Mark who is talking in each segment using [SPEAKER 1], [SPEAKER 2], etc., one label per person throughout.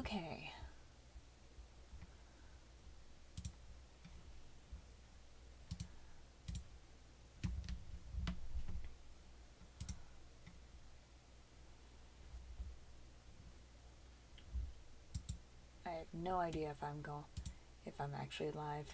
[SPEAKER 1] Okay. I have no idea if I'm actually live.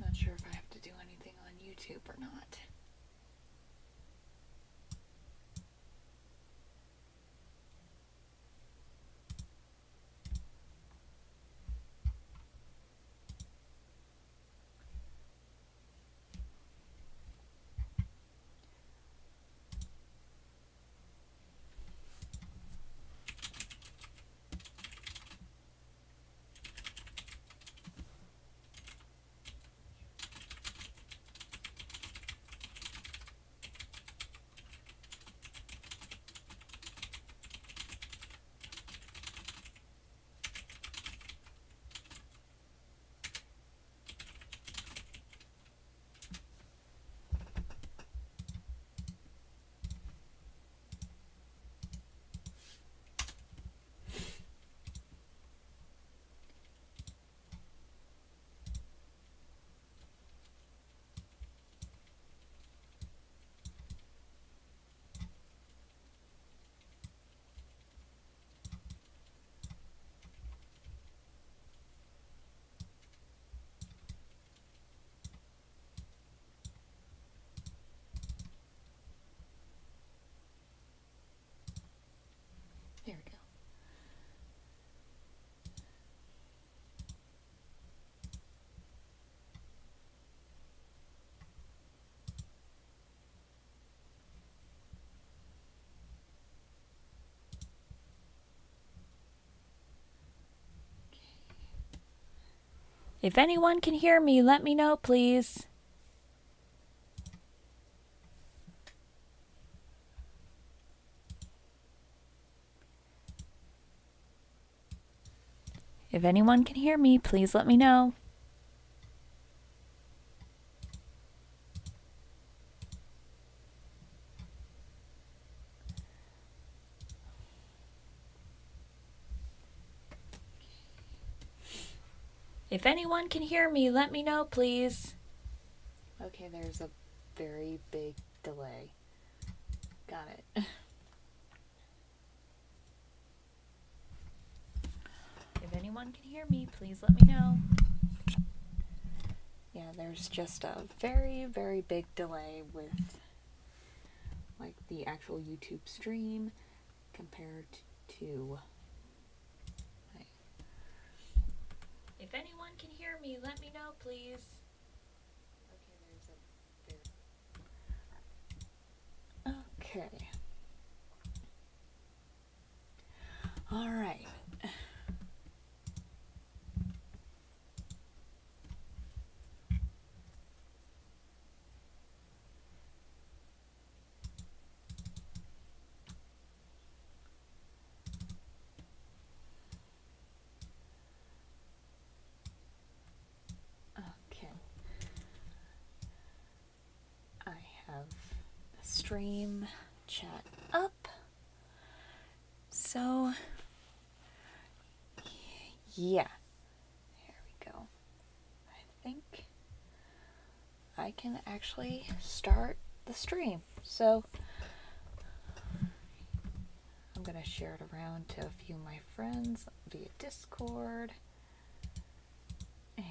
[SPEAKER 1] Not sure if I have to do anything on YouTube or not. There we go. If anyone can hear me, let me know, please. If anyone can hear me, please let me know. If anyone can hear me, let me know, please. Okay, there's a very big delay. Got it. If anyone can hear me, please let me know. Yeah, there's just a very, very big delay with like the actual YouTube stream compared to. If anyone can hear me, let me know, please. Okay. All right. Okay. I have the stream chat up. So, yeah. Here we go. I think I can actually start the stream. So, I'm going to share it around to a few of my friends via Discord. And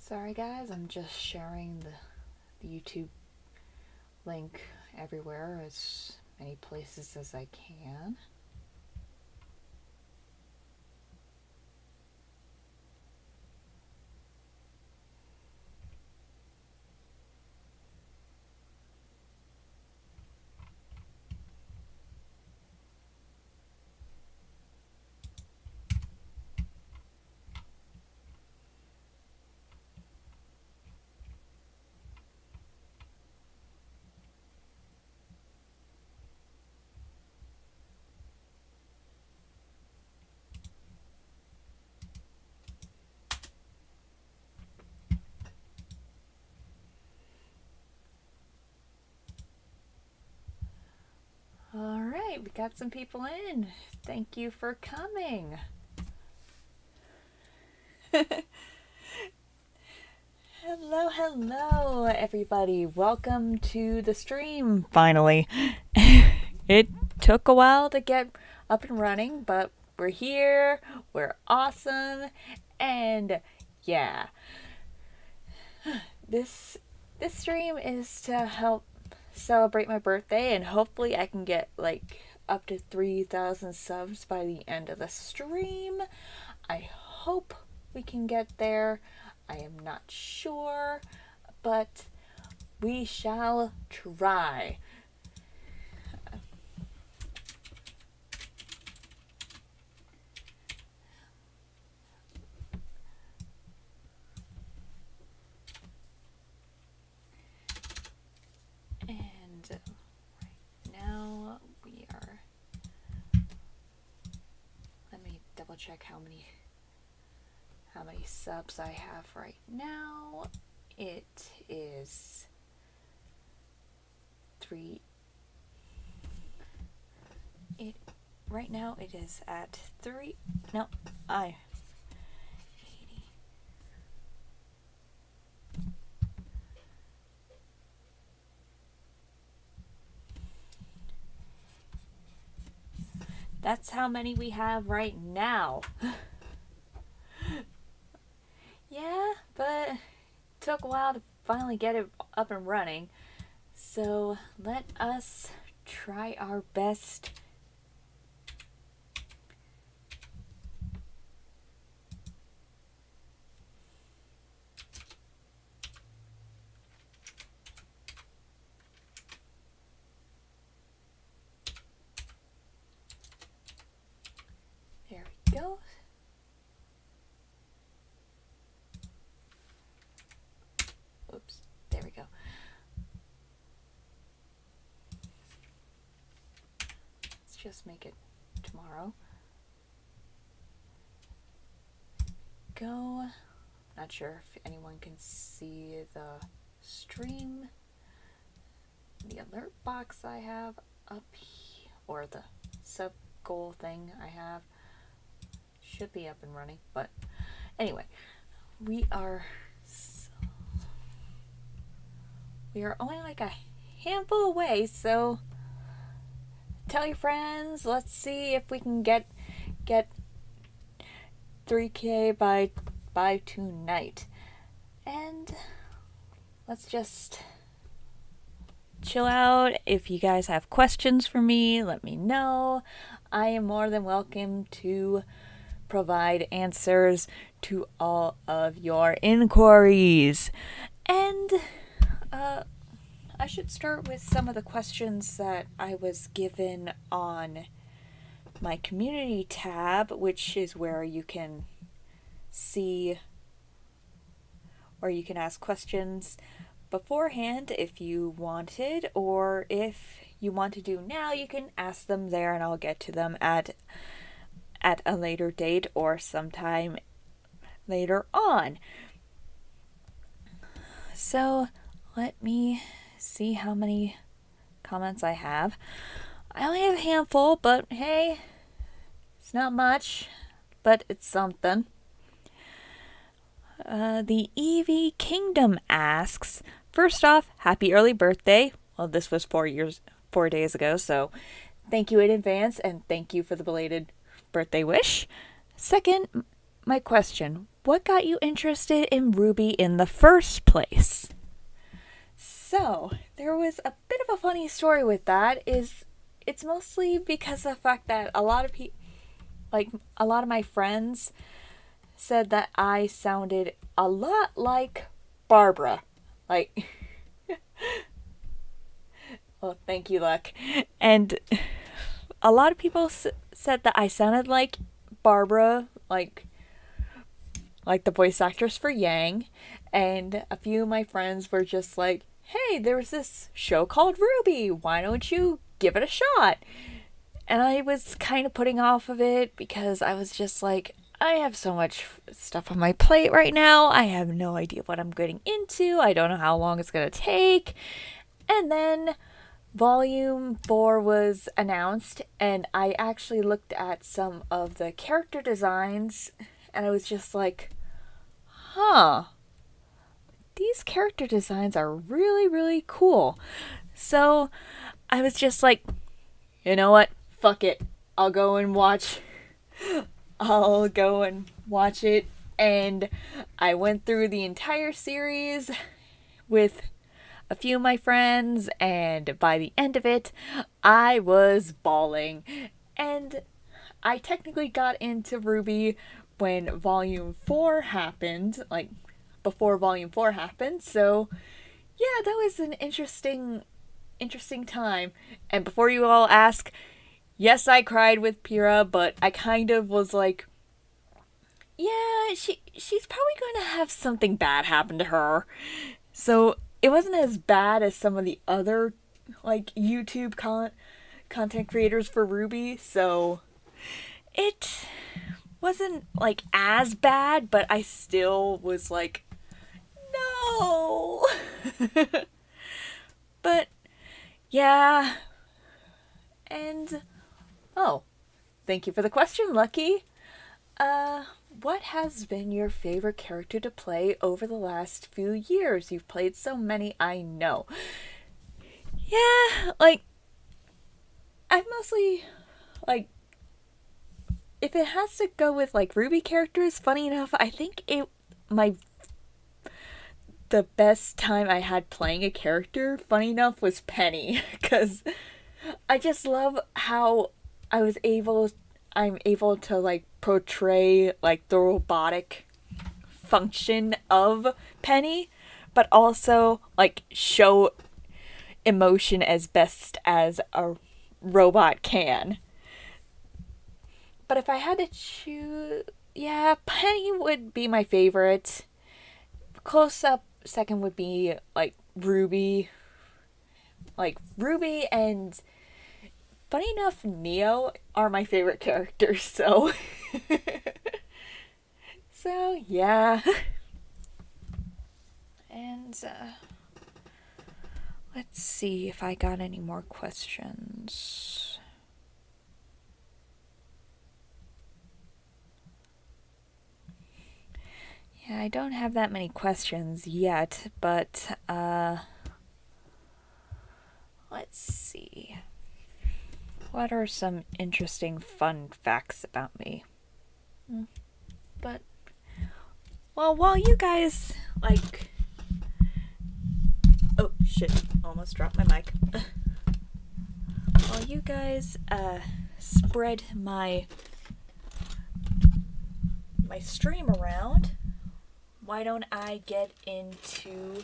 [SPEAKER 1] Sorry guys, I'm just sharing the YouTube link everywhere, as many places as I can. Alright, we got some people in. Thank you for coming. Hello, everybody. Welcome to the stream, finally. It took a while to get up and running, but we're here, we're awesome, and yeah. This stream is to help celebrate my birthday, and hopefully I can get like up to 3,000 subs by the end of the stream. I hope we can get there. I am not sure, but we shall try. And right now we are, let me double check how many subs I have right now. It is 3. Right now it is at 3. No, 80. That's how many we have right now. Yeah, but it took a while to finally get it up and running. So let us try our best. There we go. Oops, there we go. Let's just make it tomorrow. Go. Not sure if anyone can see the stream. The alert box I have up here, or the sub goal thing I have, should be up and running. But anyway, we are only like a handful away, so tell your friends. Let's see if we can get 3K by tonight. And let's just chill out. If you guys have questions for me, let me know. I am more than welcome to provide answers to all of your inquiries. And I should start with some of the questions that I was given on my community tab, which is where you can see, or you can ask questions beforehand if you wanted, or if you want to do now, you can ask them there and I'll get to them at a later date or sometime later on. So let me see how many comments I have. I only have a handful, but hey, it's not much, but it's something. The Eevee Kingdom asks, first off, happy early birthday. Well, this was 4 days ago, so thank you in advance, and thank you for the belated birthday wish. Second, my question. What got you interested in Ruby in the first place? So, there was a bit of a funny story with that. It's mostly because of the fact that a lot of my friends said that I sounded a lot like Barbara. Like, well, thank you, Luck. And a lot of people said that I sounded like Barbara, like the voice actress for Yang. And a few of my friends were just like, hey, there's this show called Ruby. Why don't you give it a shot? And I was kind of putting off of it because I was just like, I have so much stuff on my plate right now. I have no idea what I'm getting into. I don't know how long it's going to take. And then Volume 4 was announced, and I actually looked at some of the character designs, and I was just like, huh, these character designs are really, really cool. So I was just like, you know what? Fuck it. I'll go and watch it. And I went through the entire series with a few of my friends, and by the end of it, I was bawling. And I technically got into Ruby when Volume 4 happened, like before Volume 4 happened. So yeah, that was an interesting time. And before you all ask, yes, I cried with Pyrrha, but I kind of was like, yeah, she's probably going to have something bad happen to her. So it wasn't as bad as some of the other like YouTube content creators for Ruby. So it wasn't like as bad, but I still was like, no. But yeah. And oh, thank you for the question, Lucky. What has been your favorite character to play over the last few years? You've played so many, I know. Yeah, like, I've mostly, like, if it has to go with, like, Ruby characters, funny enough, I think the best time I had playing a character, funny enough, was Penny. Because I just love how I'm able to, like, portray, like, the robotic function of Penny, but also, like, show emotion as best as a robot can. But if I had to choose, yeah, Penny would be my favorite. Close up second would be, like, Ruby. Like, Ruby and, funny enough, Neo are my favorite characters, so. So, yeah. And, let's see if I got any more questions. Yeah, I don't have that many questions yet, but, let's see. What are some interesting, fun facts about me? But, well, while you guys, like... Oh, shit. Almost dropped my mic. While you guys, spread my stream around, why don't I get into,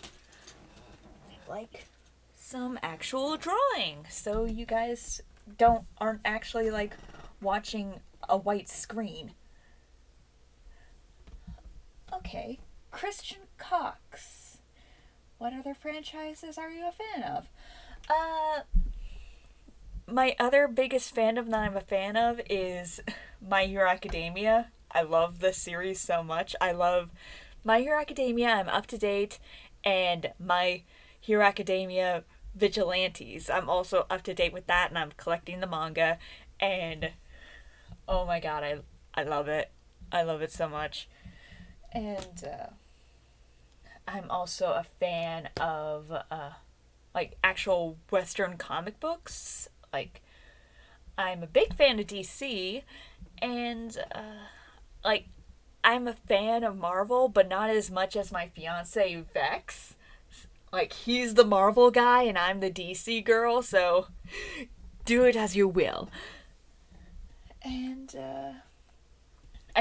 [SPEAKER 1] like, some actual drawing, so you guys aren't actually, like, watching a white screen. Okay, Christian Cox. What other franchises are you a fan of? My other biggest fandom that I'm a fan of is My Hero Academia. I love this series so much. I love My Hero Academia, I'm up to date, and My Hero Academia Vigilantes. I'm also up to date with that, and I'm collecting the manga, and oh my god, I love it. I love it so much. And I'm also a fan of like actual Western comic books. Like, I'm a big fan of DC, and like, I'm a fan of Marvel, but not as much as my fiance Vex. Like, he's the Marvel guy and I'm the DC girl, so do it as you will. And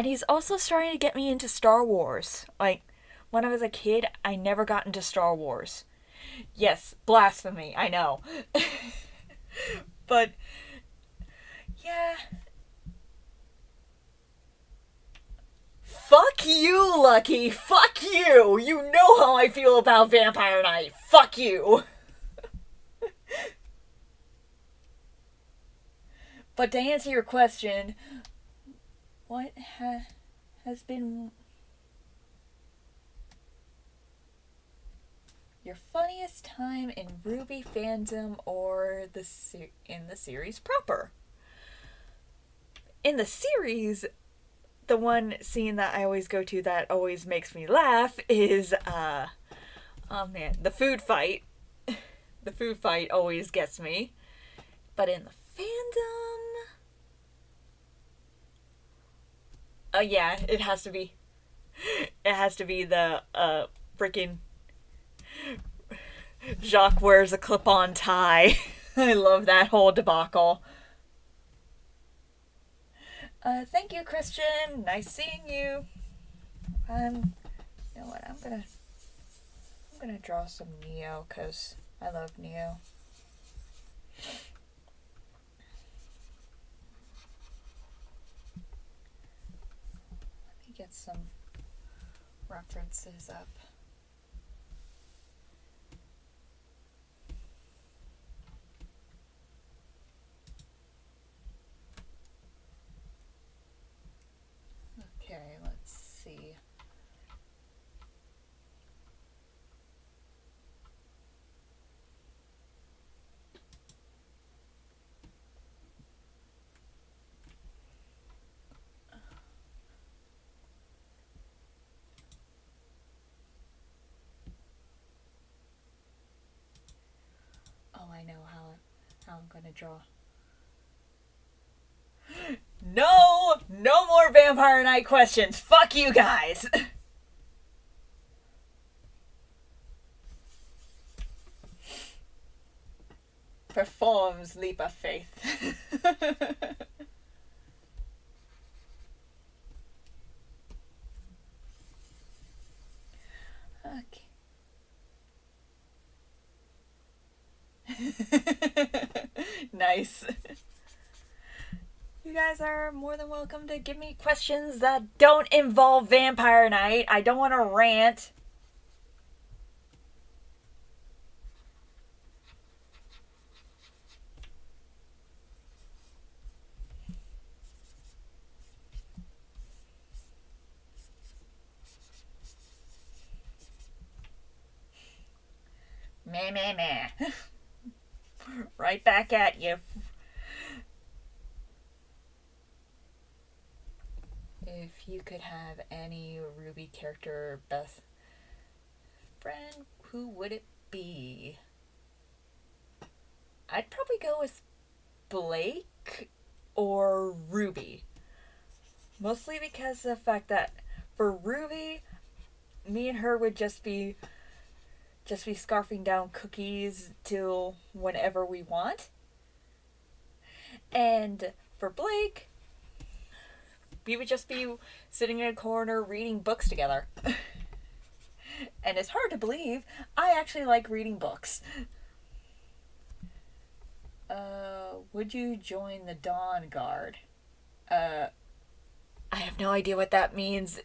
[SPEAKER 1] he's also starting to get me into Star Wars. Like, when I was a kid, I never got into Star Wars. Yes, blasphemy, I know. But, yeah. Fuck you, Lucky. Fuck you. You know how I feel about Vampire Knight. Fuck you. But to answer your question, what has been your funniest time in RWBY fandom or in the series proper? In the series, the one scene that I always go to that always makes me laugh is, oh man, the food fight. The food fight always gets me. But in the fandom, yeah, it has to be the, freaking Jacques wears a clip-on tie. I love that whole debacle. Thank you, Christian. Nice seeing you. You know what? I'm gonna draw some Neo, cause I love Neo. Let me get some references up. Okay, let's see. Oh, I know how I'm gonna draw. No more Vampire Knight questions. Fuck you guys. Performs leap of faith. Okay. Nice. You guys are more than welcome to give me questions that don't involve Vampire Knight. I don't want to rant. Meh. Right back at you. If you could have any RWBY character best friend, who would it be? I'd probably go with Blake or Ruby. Mostly because of the fact that for Ruby, me and her would just be scarfing down cookies till whenever we want. And for Blake, we would just be sitting in a corner reading books together. And it's hard to believe, I actually like reading books. Would you join the Dawn Guard? I have no idea what that means.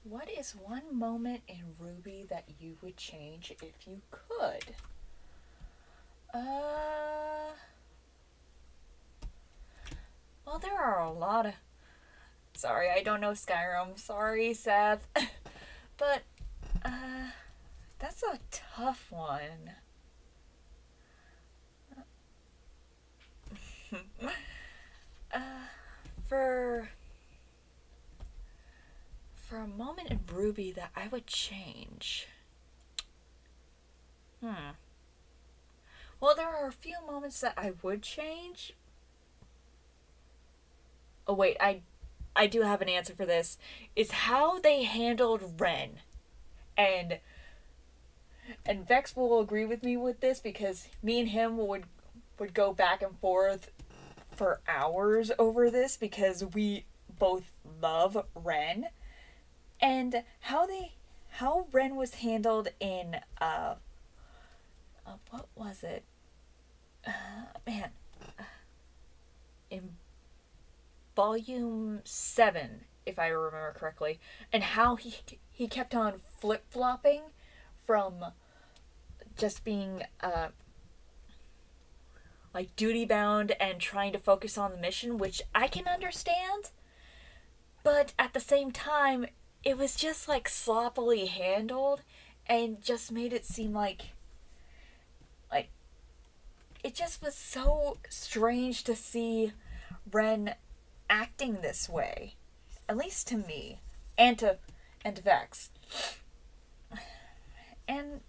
[SPEAKER 1] What is one moment in RWBY that you would change if you could? Well, there are a lot of... Sorry, I don't know Skyrim. Sorry, Seth. But, That's a tough one. For a moment in Ruby that I would change. Well, there are a few moments that I would change. Oh wait, I do have an answer for this. It's how they handled Ren. And Vex will agree with me with this because me and him would go back and forth for hours over this because we both love Ren. And how Ren was handled in what was it? In volume 7, if I remember correctly, and how he kept on flip-flopping from just being like duty bound and trying to focus on the mission, which I can understand, but at the same time it was just like sloppily handled and just made it seem like it just was so strange to see Ren acting this way, at least to me, and to Vex. And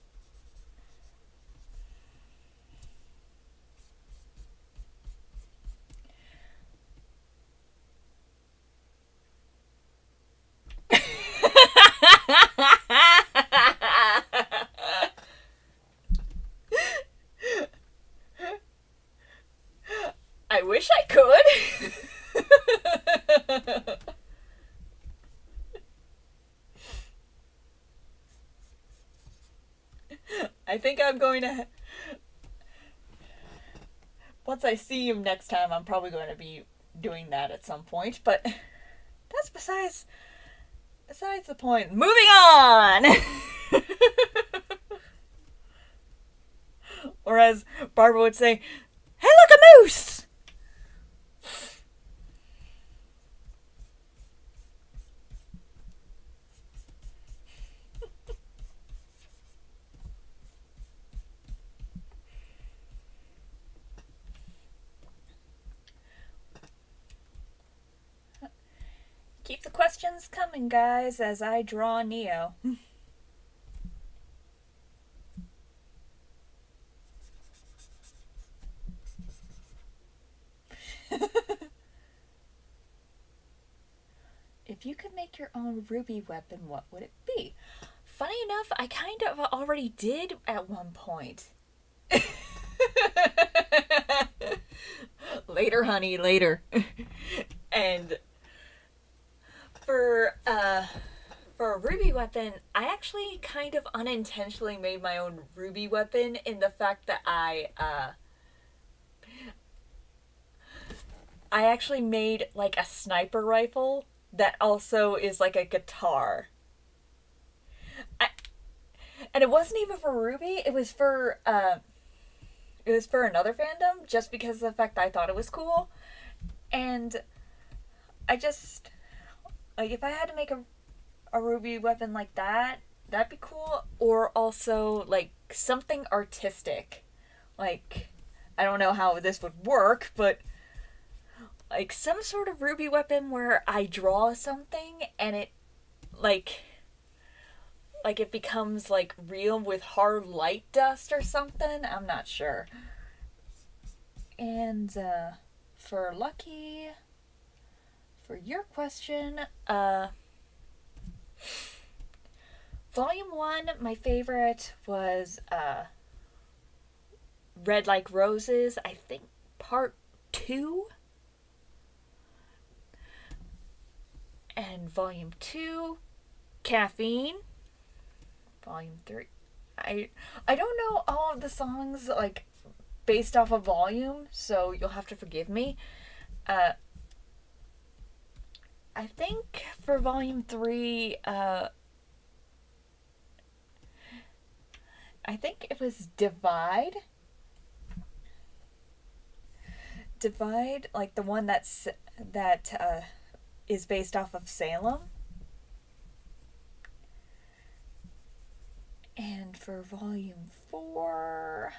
[SPEAKER 1] I wish I could. I think I'm going to... Once I see him next time, I'm probably going to be doing that at some point, but that's besides the point. Moving on! Or as Barbara would say, hey, look, a moose! Keep the questions coming, guys, as I draw Neo. If you could make your own ruby weapon, what would it be? Funny enough, I kind of already did at one point. Later, honey, later. And for a ruby weapon, I actually kind of unintentionally made my own ruby weapon in the fact that I actually made like a sniper rifle that also is like a guitar. And it wasn't even for Ruby, it was for another fandom, just because of the fact that I thought it was cool. And I just, like, if I had to make a Ruby weapon like that, that'd be cool. Or also, like, something artistic. Like, I don't know how this would work, but like some sort of Ruby weapon where I draw something and it, like it becomes, like, real with hard light dust or something. I'm not sure. And, for Lucky, for your question, Volume 1, my favorite was, Red Like Roses, I think Part 2. And Volume 2, Caffeine. Volume 3. I don't know all of the songs, like, based off of volume, so you'll have to forgive me. I think for Volume 3, I think it was Divide. Divide, like the one that is based off of Salem. And for volume 4,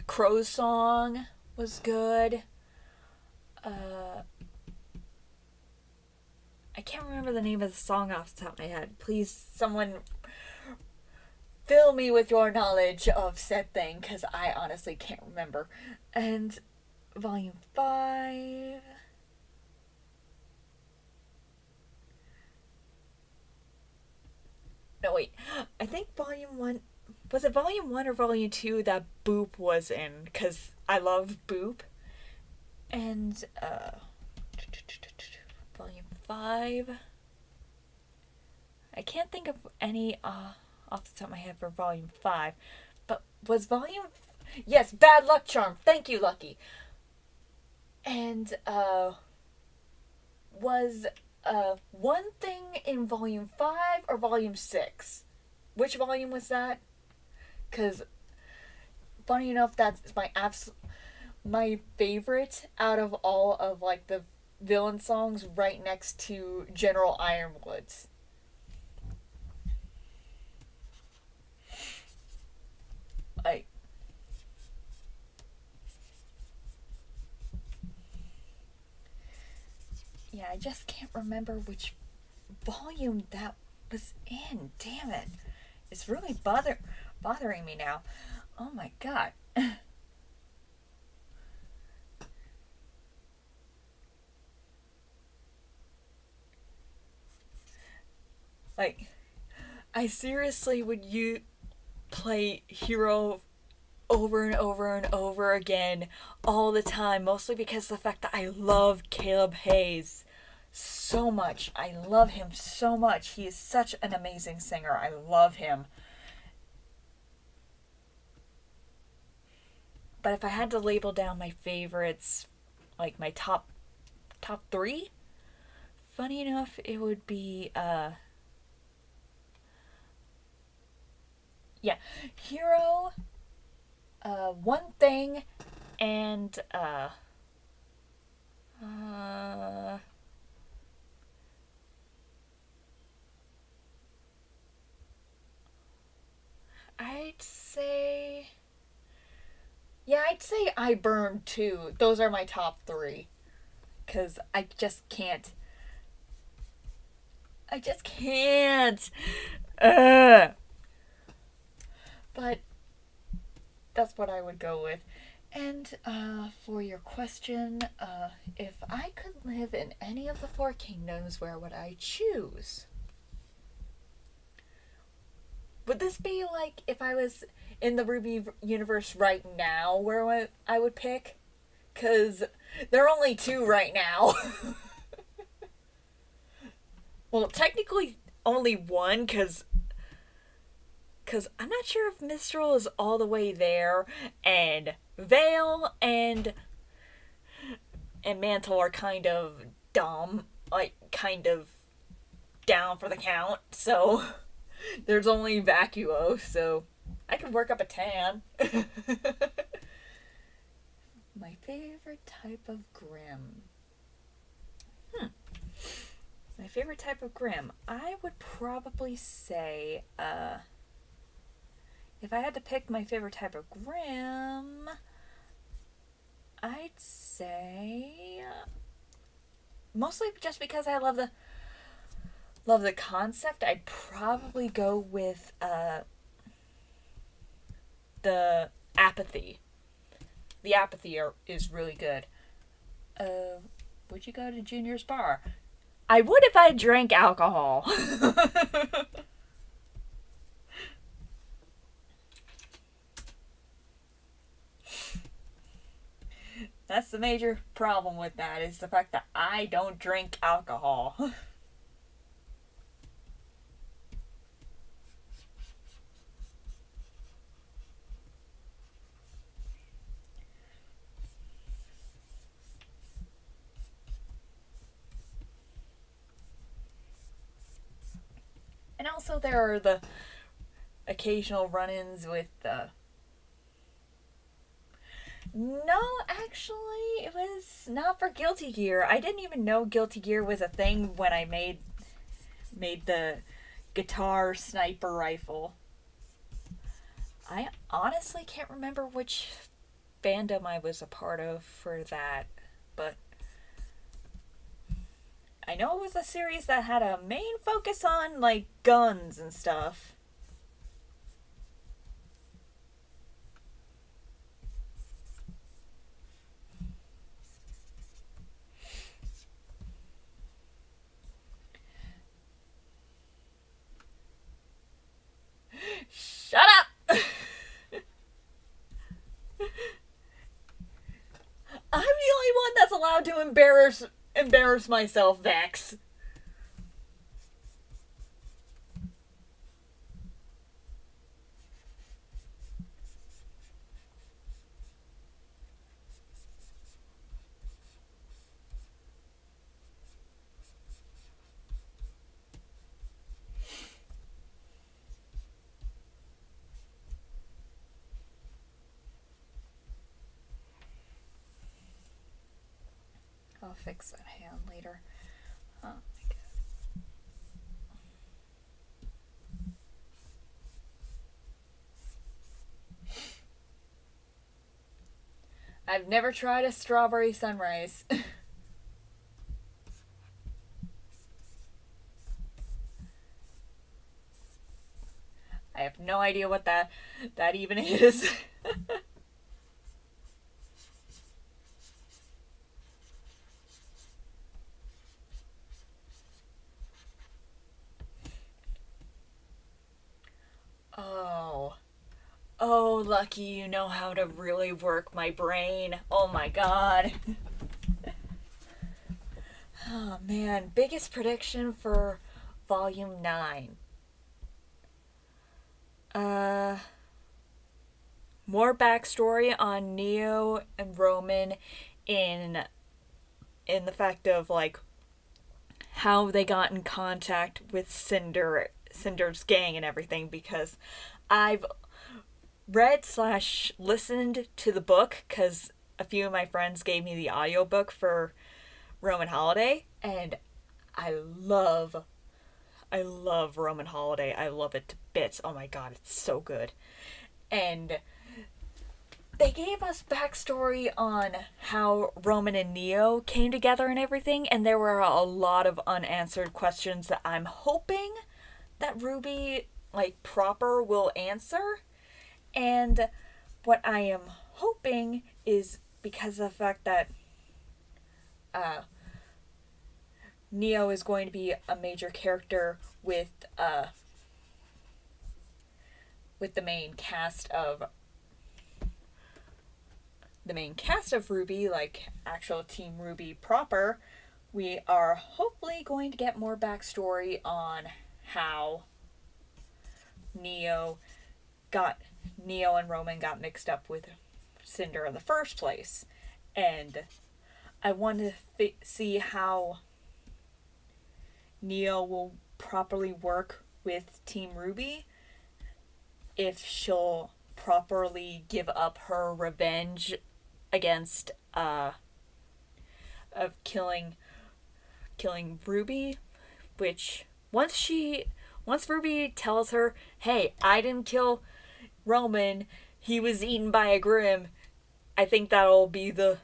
[SPEAKER 1] Crow's Song was good. I can't remember the name of the song off the top of my head. Please, someone fill me with your knowledge of said thing, because I honestly can't remember. And volume 5. No, wait. I think volume 1. Was it volume 1 or volume 2 that Boop was in? Because I love Boop. And, volume 5. I can't think of any off the top of my head for volume 5. But was volume... Yes, Bad Luck Charm. Thank you, Lucky. And, was One Thing in volume 5 or volume 6? Which volume was that? Because, funny enough, that's my favorite out of all of, like, the villain songs, right next to General Ironwood's. Yeah, I just can't remember which volume that was in. Damn it. It's really bothering me now. Oh my god. Like, I seriously would play Hero over and over and over again all the time, mostly because of the fact that I love Caleb Hayes so much. I love him so much. He is such an amazing singer. I love him. But if I had to label down my favorites, like my top 3, funny enough, it would be Hero, One Thing, and I'd say I Burn too. Those are my top 3. Because I just can't. But that's what I would go with. And for your question, if I could live in any of the 4 kingdoms, where would I choose? Would this be like if I was in the RWBY universe right now, where I would pick? Because there are only 2 right now. Well, technically only 1, because I'm not sure if Mistral is all the way there, and Vale and Mantle are kind of dumb, like, kind of down for the count, so there's only Vacuo, so I can work up a tan. My favorite type of Grim. My favorite type of Grim. I would probably say, if I had to pick my favorite type of Grim, I'd say, mostly just because I love the concept, I'd probably go with the Apathy. The Apathy is really good. Would you go to Junior's bar? I would if I drank alcohol. That's the major problem with that, is the fact that I don't drink alcohol. And also there are the occasional run-ins with No, actually, it was not for Guilty Gear. I didn't even know Guilty Gear was a thing when I made made the guitar sniper rifle. I honestly can't remember which fandom I was a part of for that, but I know it was a series that had a main focus on, like, guns and stuff. Shut up! I'm the only one that's allowed to embarrass myself, Vex. I'll fix that hand later. Oh my god. I've never tried a strawberry sunrise. I have no idea what that even is. Oh. Oh, lucky you know how to really work my brain. Oh my god. Oh man, biggest prediction for volume 9. More backstory on Neo and Roman in the fact of, like, how they got in contact with Cinder's gang and everything, because I've read / listened to the book because a few of my friends gave me the audiobook for Roman Holiday, and I love Roman Holiday. I love it to bits. Oh my god, it's so good. And they gave us backstory on how Roman and Neo came together and everything, and there were a lot of unanswered questions that I'm hoping that Ruby, like, proper will answer. And what I am hoping is, because of the fact that Neo is going to be a major character with the main cast of Ruby, like actual Team Ruby proper, we are hopefully going to get more backstory on how Neo and Roman got mixed up with Cinder in the first place. And I want to see how Neo will properly work with Team Ruby, if she'll properly give up her revenge against of killing Ruby, which once Ruby tells her, hey, I didn't kill Roman, he was eaten by a Grimm, I think that'll be the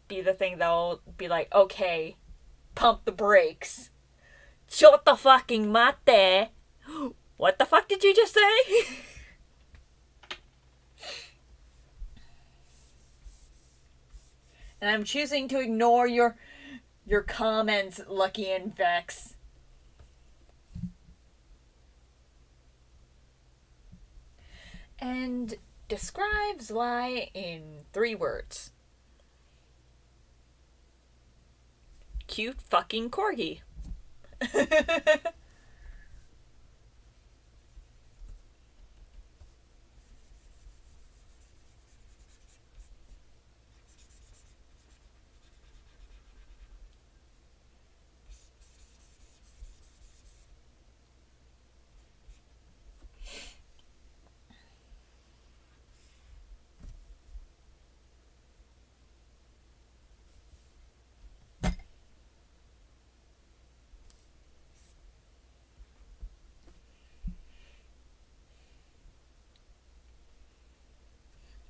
[SPEAKER 1] thing that'll be like, okay, pump the brakes. Chota fucking mate. What the fuck did you just say? And I'm choosing to ignore your comments, Lucky and Vex. And describes lie in 3 words. Cute fucking corgi.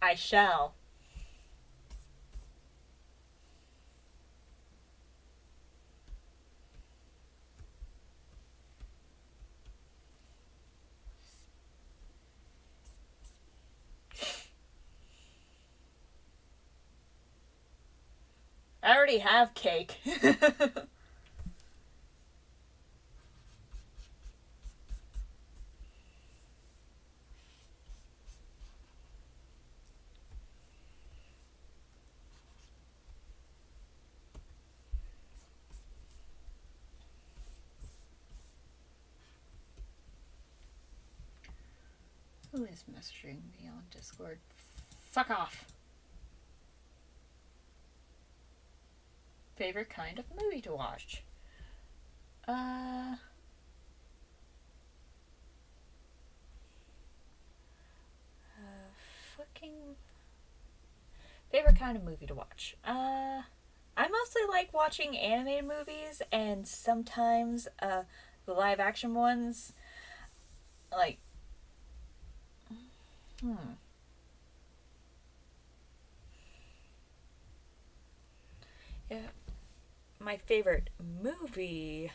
[SPEAKER 1] I shall. I already have cake. Who is messaging me on Discord? Fuck off. Favorite kind of movie to watch? Fucking favorite kind of movie to watch. I mostly like watching animated movies and sometimes the live action ones. Like, yeah, my favorite movie.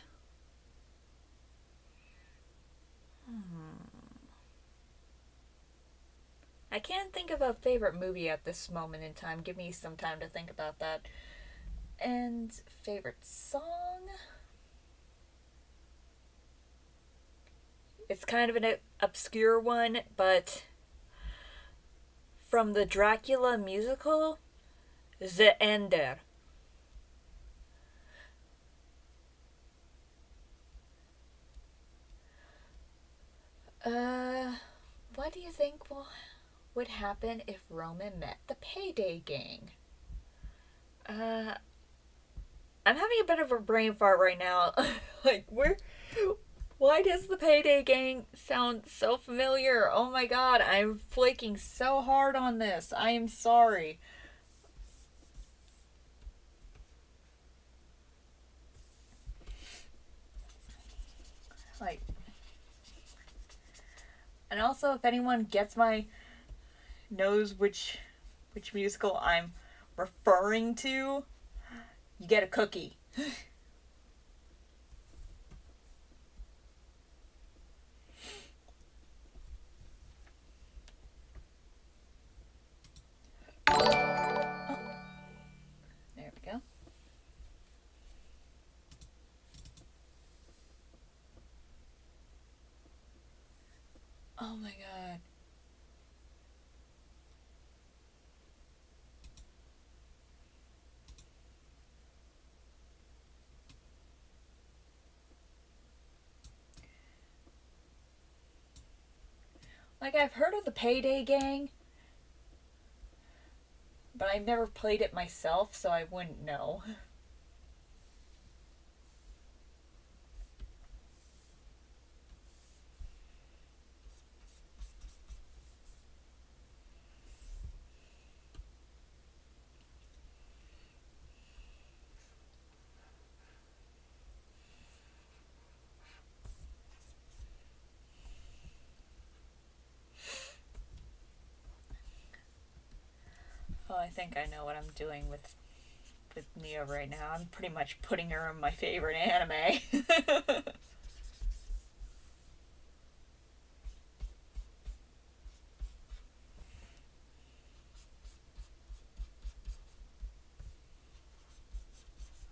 [SPEAKER 1] I can't think of a favorite movie at this moment in time. Give me some time to think about that. And favorite song? It's kind of an obscure one, but from the Dracula musical, The Ender. What do you think would happen if Roman met the Payday Gang? I'm having a bit of a brain fart right now. Like, why does the Payday Gang sound so familiar? Oh my god, I'm flaking so hard on this. I am sorry. Like, and also, if anyone knows which musical I'm referring to, you get a cookie. There we go. Oh my god. Like, I've heard of the Payday Gang, but I've never played it myself, so I wouldn't know. Oh, I think I know what I'm doing with Neo right now. I'm pretty much putting her in my favorite anime.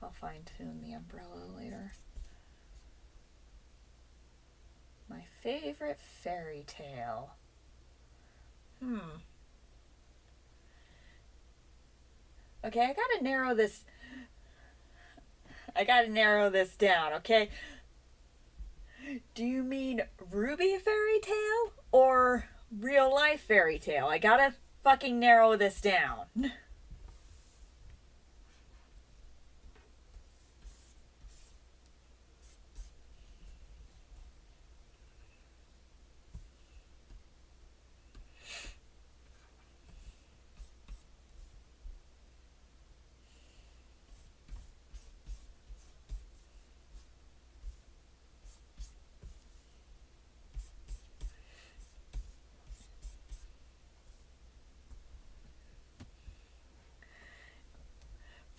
[SPEAKER 1] I'll fine tune the umbrella later. My favorite fairy tale. Okay, I gotta narrow this down, okay? Do you mean Ruby fairy tale or real life fairy tale? I gotta fucking narrow this down.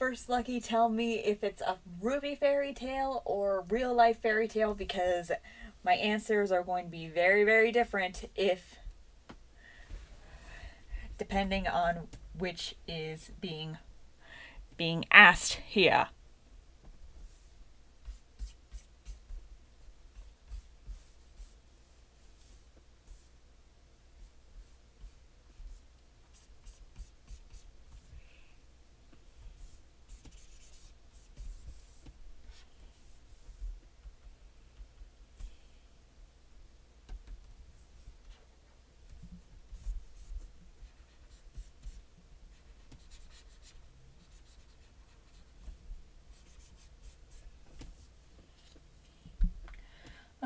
[SPEAKER 1] First Lucky tell me if it's a Ruby fairy tale or real life fairy tale, because my answers are going to be very, very different if depending on which is being asked here.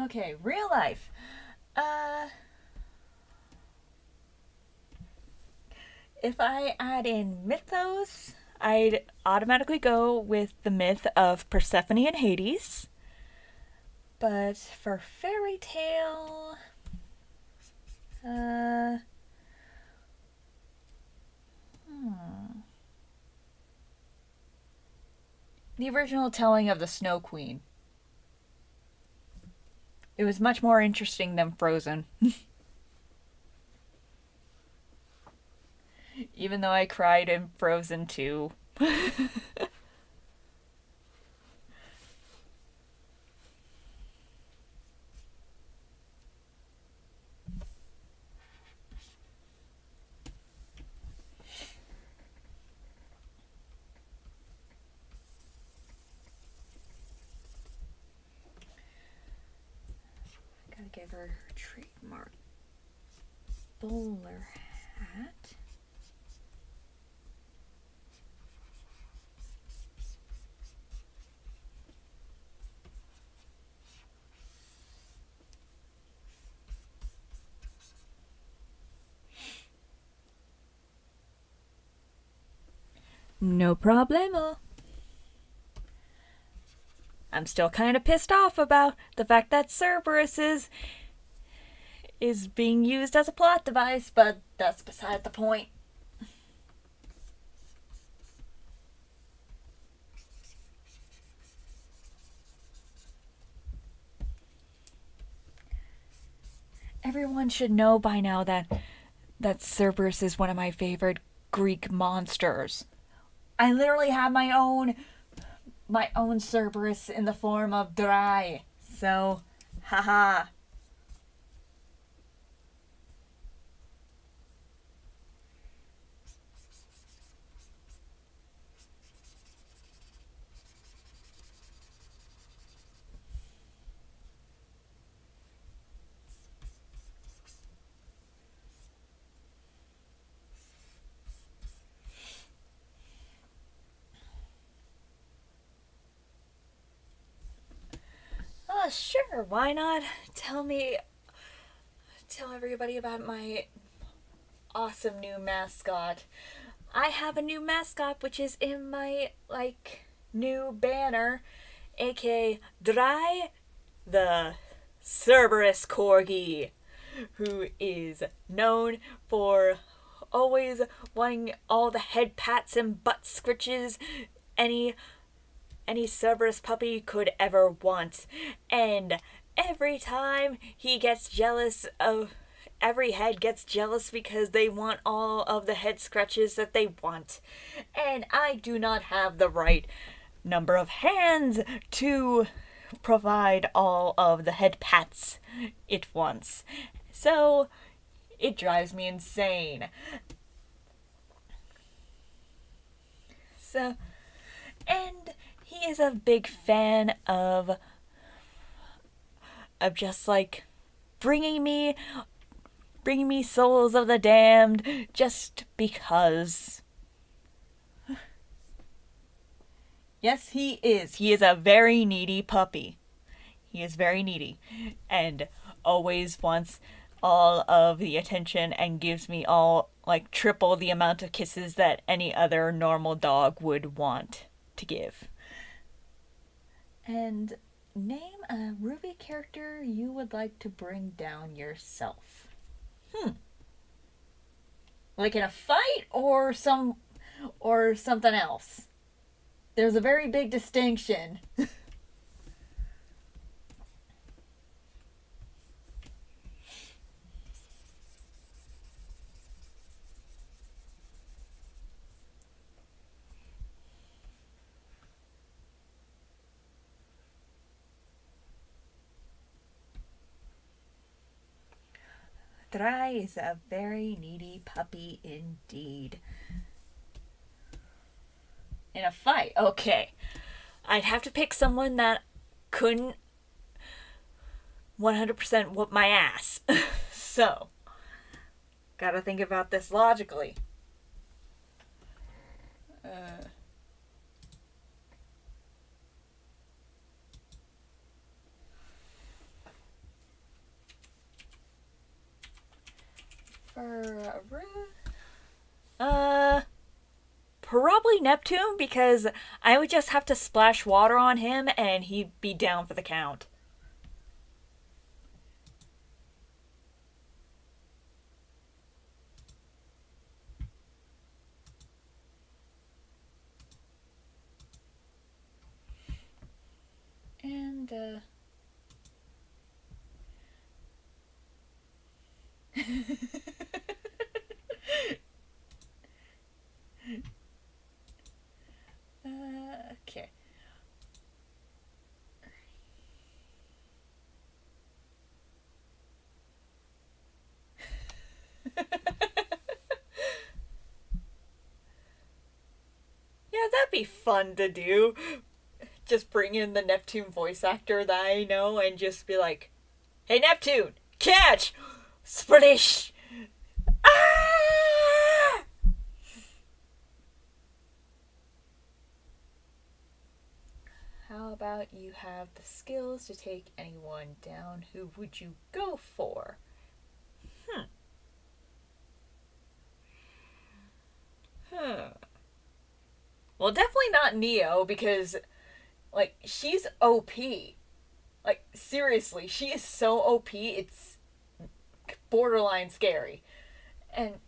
[SPEAKER 1] Okay, real life. If I add in mythos, I'd automatically go with the myth of Persephone and Hades. But for fairy tale, the original telling of the Snow Queen. It was much more interesting than Frozen. Even though I cried in Frozen too. Gotta give her her trademark bowler hat. No problemo. I'm still kind of pissed off about the fact that Cerberus is being used as a plot device, but that's beside the point. Everyone should know by now that Cerberus is one of my favorite Greek monsters. I literally have my own Cerberus in the form of Dry. So, haha. Sure, why not? Tell everybody about my awesome new mascot. I have a new mascot which is in my new banner, aka Dry the Cerberus Corgi, who is known for always wanting all the head pats and butt scritches any Cerberus puppy could ever want. And every time he gets jealous of every head gets jealous because they want all of the head scratches that they want. And I do not have the right number of hands to provide all of the head pats it wants. So it drives me insane. So, and he is a big fan of just bringing me souls of the damned just because. Yes, he is. He is a very needy puppy. He is very needy and always wants all of the attention and gives me all triple the amount of kisses that any other normal dog would want to give. And name a Ruby character you would like to bring down yourself. Like in a fight or something else? There's a very big distinction. Dry is a very needy puppy indeed. In a fight, okay. I'd have to pick someone that couldn't 100% whoop my ass. So, gotta think about this logically. Probably Neptune, because I would just have to splash water on him and he'd be down for the count. And, okay. Yeah, that'd be fun to do. Just bring in the Neptune voice actor that I know and just be like, "Hey Neptune, catch! Splish! Ah!" How about you have the skills to take anyone down? Who would you go for? Well, definitely not Neo, because, like, she's OP. Like, seriously, she is so OP, it's borderline scary. And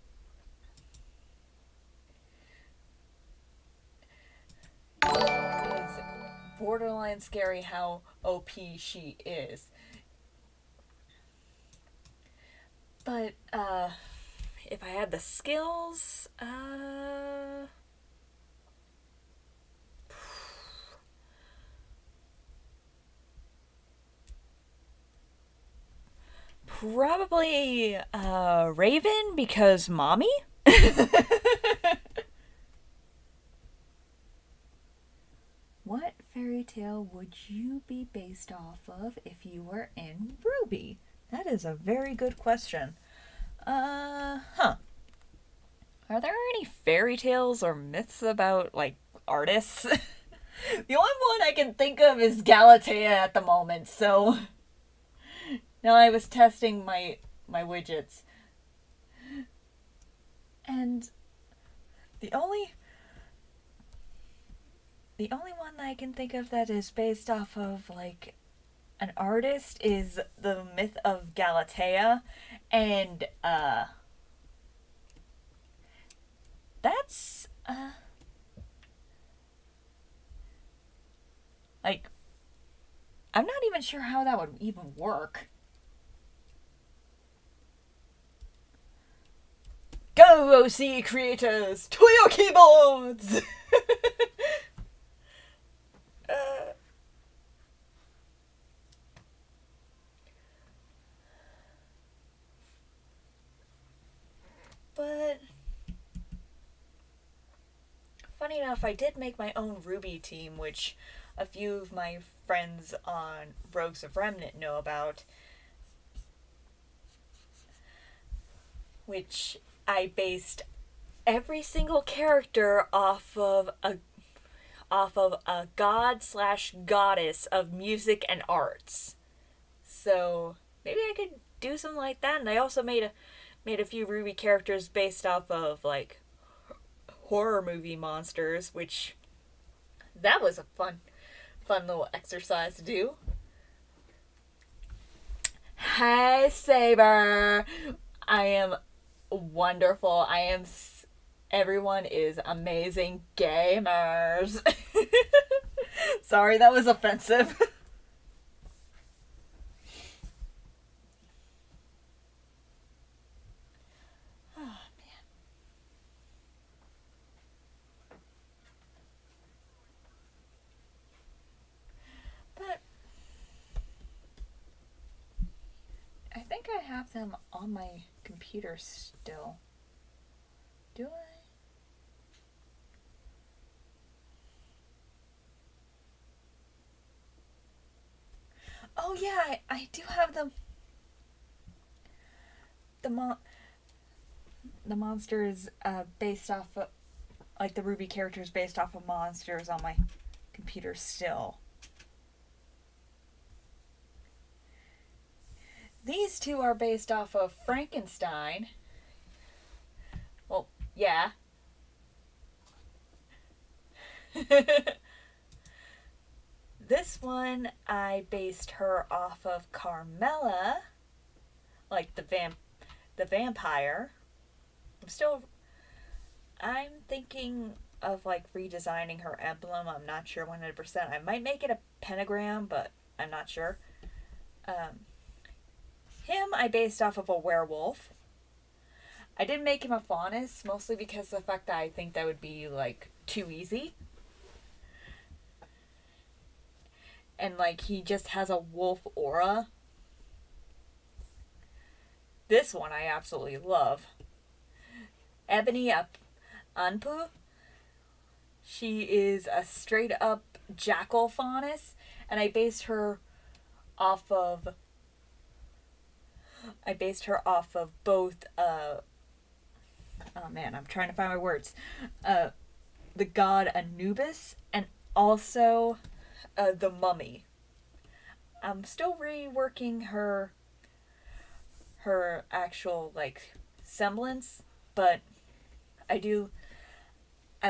[SPEAKER 1] it's borderline scary how OP she is. But, if I had the skills, probably Raven, because mommy? What fairy tale would you be based off of if you were in Ruby? That is a very good question. Are there any fairy tales or myths about, like, artists? The only one I can think of is Galatea at the moment, so now I was testing my widgets. And the only one that I can think of that is based off of, like, an artist is the myth of Galatea, and that's like, I'm not even sure how that would even work. Go OC creators to your keyboards. But funny enough, I did make my own Ruby team, which a few of my friends on Rogues of Remnant know about, which I based every single character off of a god/goddess of music and arts. So maybe I could do something like that. And I also made a few Ruby characters based off of, like, horror movie monsters, which that was a fun little exercise to do. Hi, Saber. I am wonderful. I am Everyone is amazing gamers. Sorry, that was offensive. Oh, man. But I think I have them on my computer still. Do I? Oh yeah, I do have them. The the monsters based off of, like, the Ruby characters based off of monsters on my computer still. These two are based off of Frankenstein. Well, yeah. This one I based her off of Carmela, like the vampire. I'm thinking of, like, redesigning her emblem. I'm not sure 100%. I might make it a pentagram, but I'm not sure. Him I based off of a werewolf. I didn't make him a faunus, mostly because of the fact that I think that would be, like, too easy. And, like, he just has a wolf aura. This one I absolutely love. Ebony Anpu. She is a straight up jackal faunus, and I based her off of both oh man, I'm trying to find my words. The god Anubis and also the mummy. I'm still reworking her actual, like, semblance, but I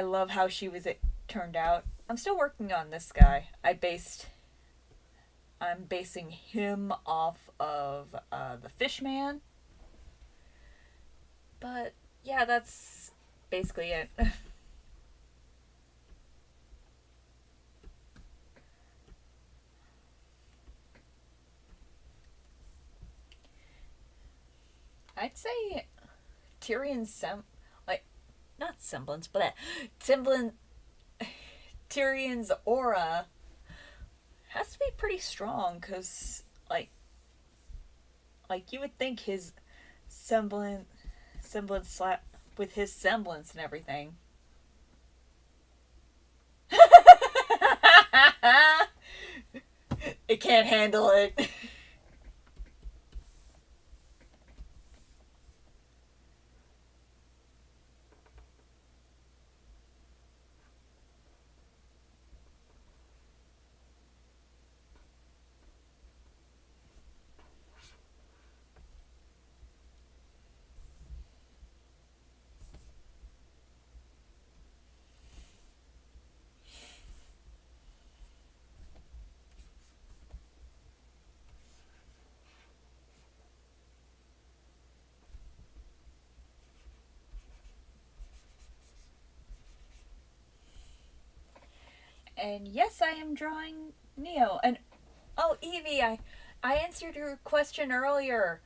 [SPEAKER 1] love how it turned out. I'm still working on this guy. I'm basing him off of the Fishman. But yeah, that's basically it. I'd say Tyrion's not semblance, but semblance Tyrion's aura has to be pretty strong, because like you would think his semblance slap with his semblance and everything. It can't handle it. And yes, I am drawing Neo. And oh, Evie, I answered your question earlier.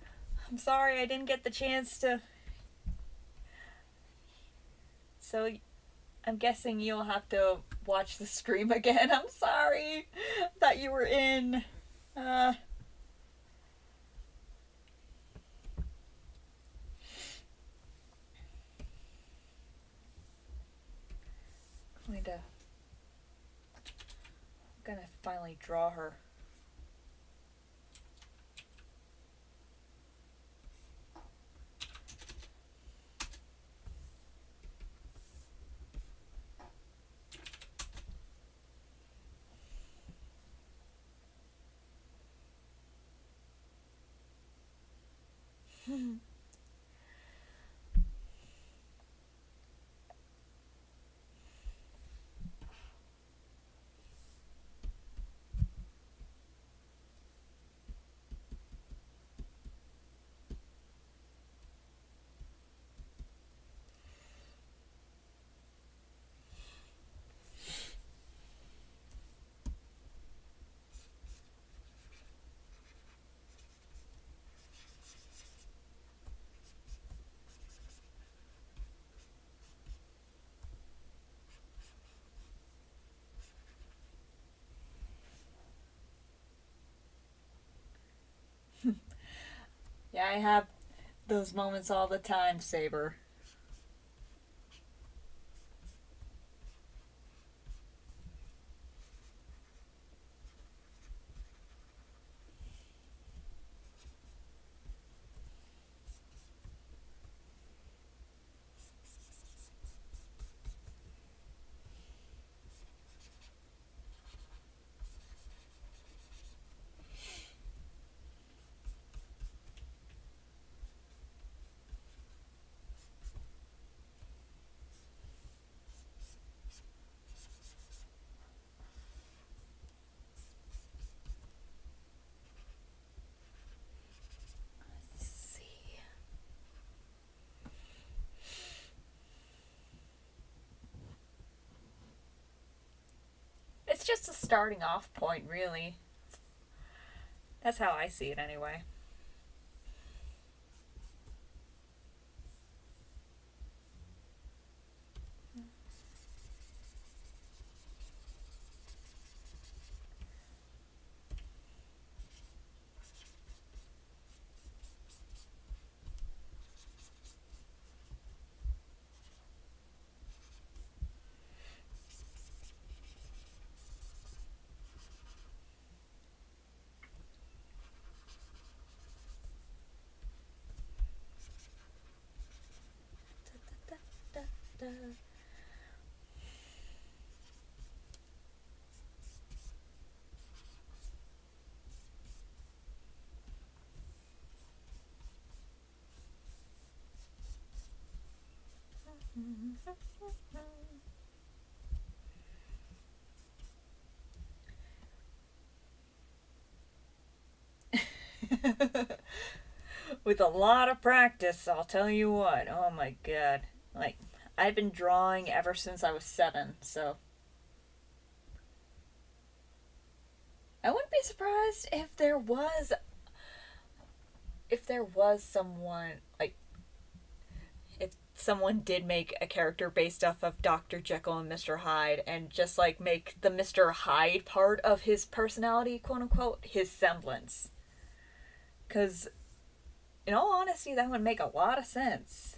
[SPEAKER 1] I'm sorry I didn't get the chance to. So I'm guessing you'll have to watch the stream again. I'm sorry. I thought you were in. I'm gonna finally draw her. I have those moments all the time, Saber. Let's see. It's just a starting off point, really. That's how I see it, anyway. With a lot of practice, I'll tell you what. Oh my god. Like, I've been drawing ever since I was 7, so. I wouldn't be surprised if there was. If there was someone, like, if someone did make a character based off of Dr. Jekyll and Mr. Hyde and just, like, make the Mr. Hyde part of his personality, quote unquote, his semblance. Because, in all honesty, that would make a lot of sense.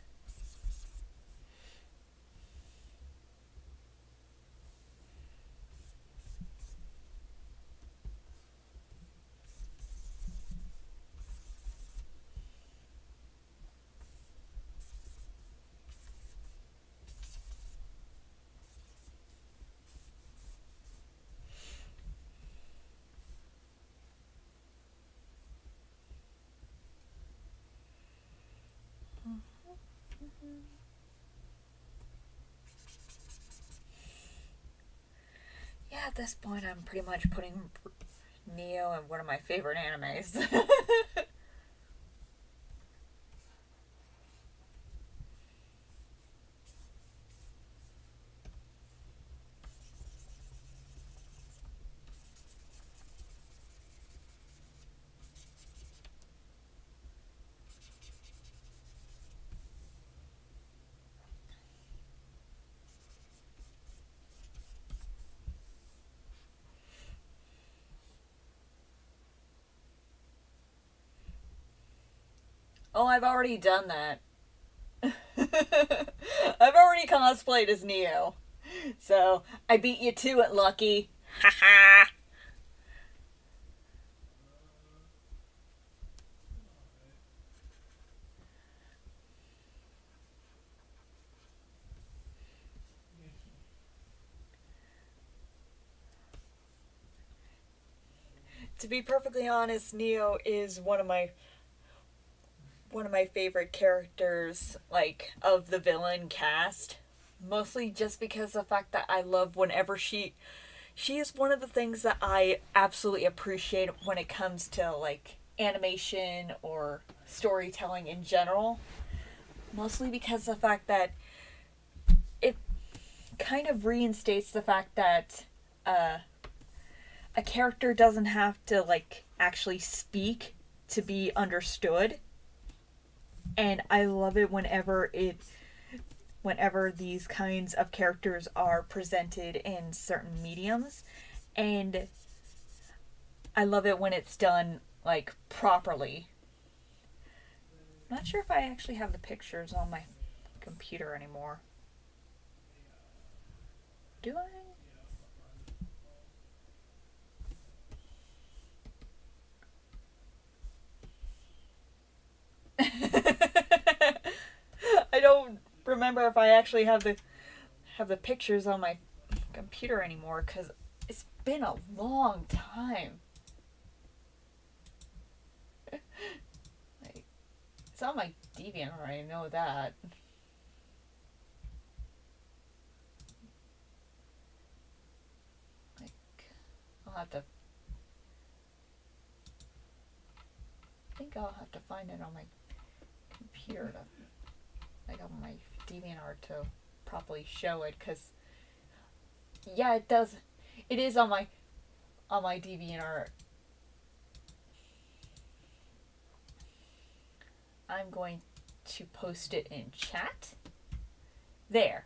[SPEAKER 1] Yeah, at this point, I'm pretty much putting Neo in one of my favorite animes. Oh, I've already done that. I've already cosplayed as Neo. So, I beat you to it, Lucky. Haha. To be perfectly honest, Neo is one of my favorite characters, like, of the villain cast. Mostly just because of the fact that I love whenever she is one of the things that I absolutely appreciate when it comes to, like, animation or storytelling in general. Mostly because of the fact that it kind of reinstates the fact that a character doesn't have to, like, actually speak to be understood. And I love it whenever these kinds of characters are presented in certain mediums, and I love it when it's done, like, properly. I'm not sure if I actually have the pictures on my computer anymore. Do I? I don't remember if I actually have the pictures on my computer anymore because it's been a long time. Like, it's on my DeviantArt, I know that. Like, I'll have to. I think I'll have to find it on my computer to, like, on my DeviantArt to properly show it, because yeah, it does. It is on my DeviantArt. I'm going to post it in chat. There.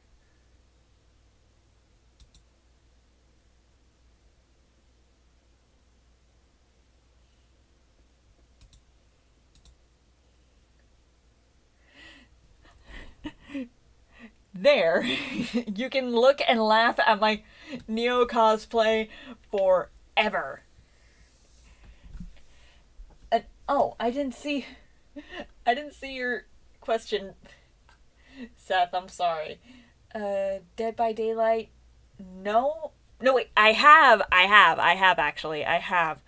[SPEAKER 1] There. You can look and laugh at my Neo cosplay forever. Oh, I didn't see your question, Seth. I'm sorry. Dead by Daylight? No. No, wait. I have actually. I have.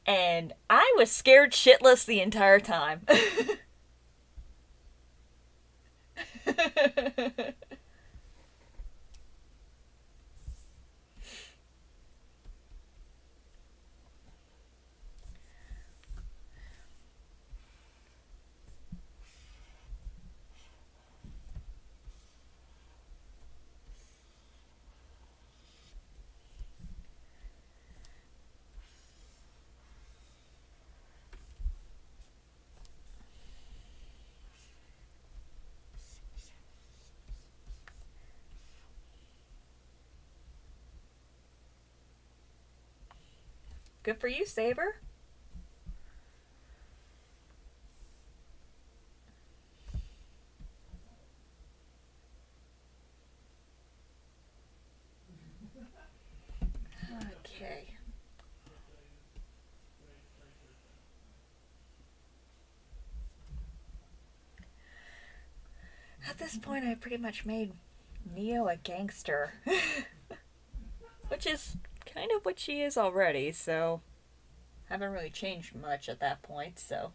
[SPEAKER 1] And I was scared shitless the entire time. Good for you, Saber. Okay. At this point, I pretty much made Neo a gangster. Which is kind of what she is already, so haven't really changed much at that point, so.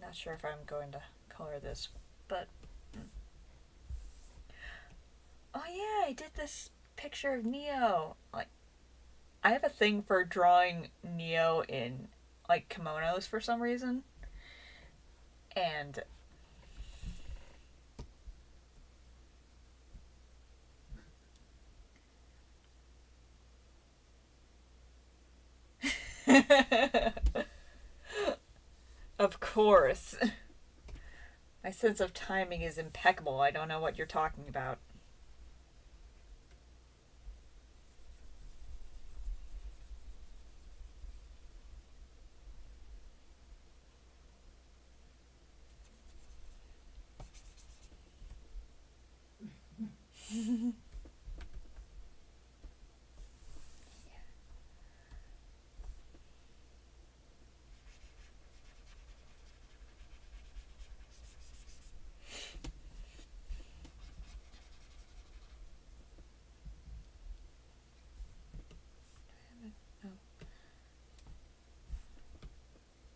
[SPEAKER 1] Not sure if I'm going to color this, but. Oh yeah, I did this picture of Neo. Like, I have a thing for drawing Neo in, like, kimonos for some reason. And of course. My sense of timing is impeccable. I don't know what you're talking about.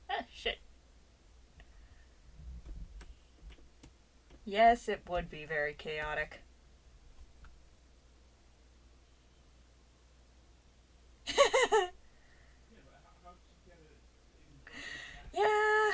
[SPEAKER 1] Ah, shit. Yes, it would be very chaotic. Yeah.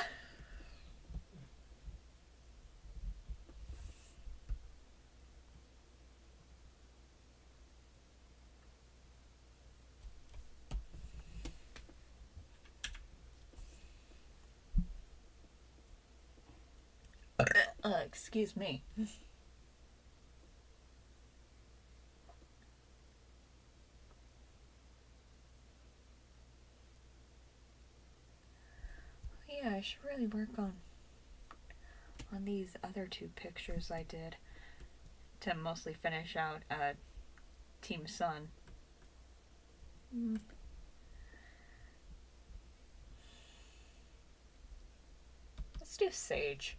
[SPEAKER 1] Excuse me. should really work on these other two pictures I did to mostly finish out Team Sun. Let's do Sage.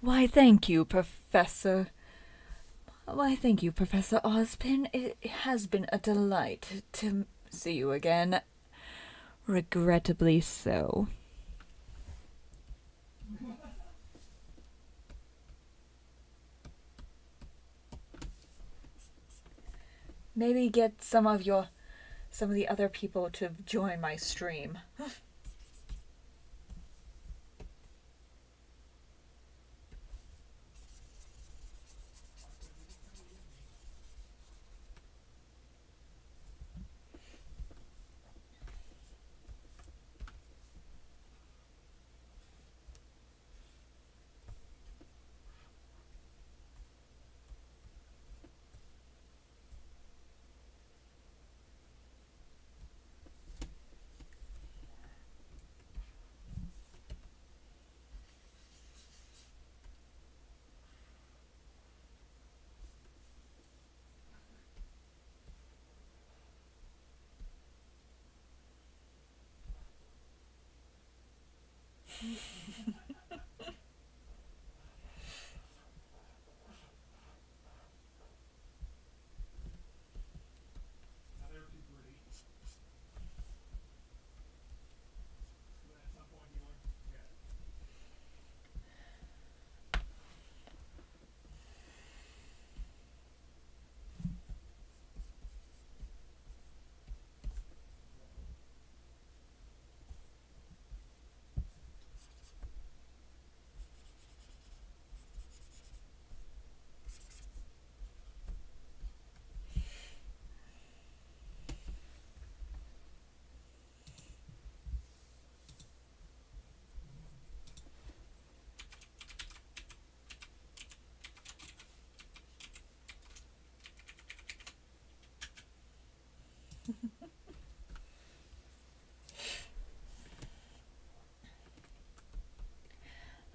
[SPEAKER 1] Why, thank you, Professor. Why, thank you, Professor Ozpin. It has been a delight to see you again. Regrettably so. Maybe get some of the other people to join my stream.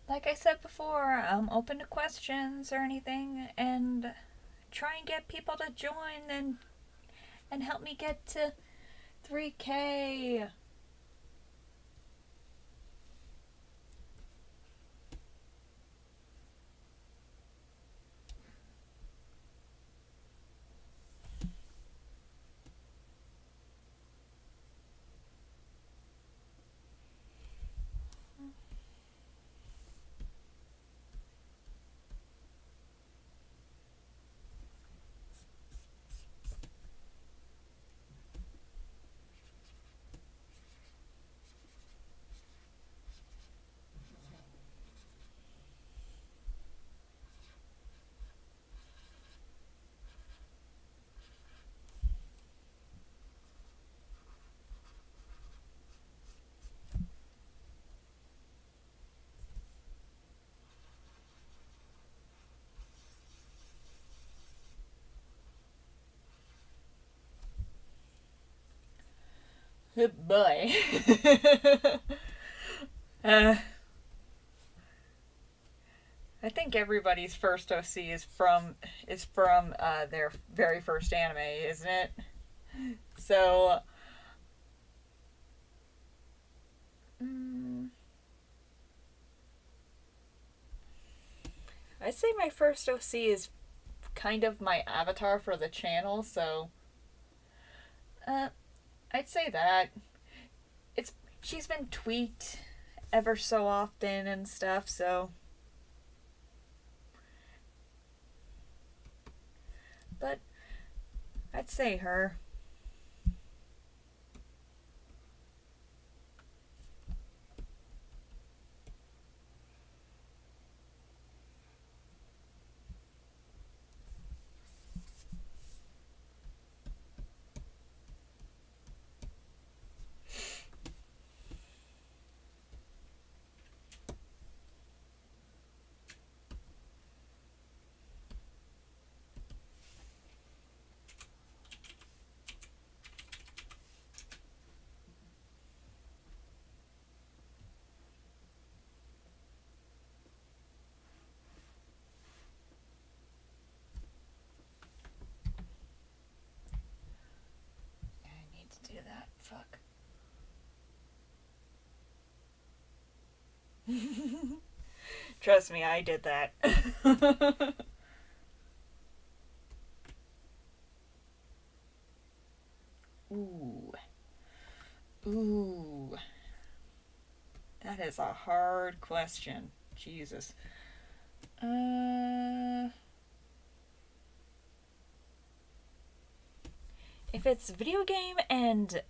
[SPEAKER 1] Like I said before, I'm open to questions or anything, and try and get people to join and help me get to 3K. Good boy. I think everybody's first OC is from their very first anime, isn't it? So, I'd say my first OC is kind of my avatar for the channel. So, I'd say that she's been tweaked ever so often and stuff. So. But I'd say her. Trust me, I did that. Ooh. Ooh. That is a hard question. Jesus. If it's video game and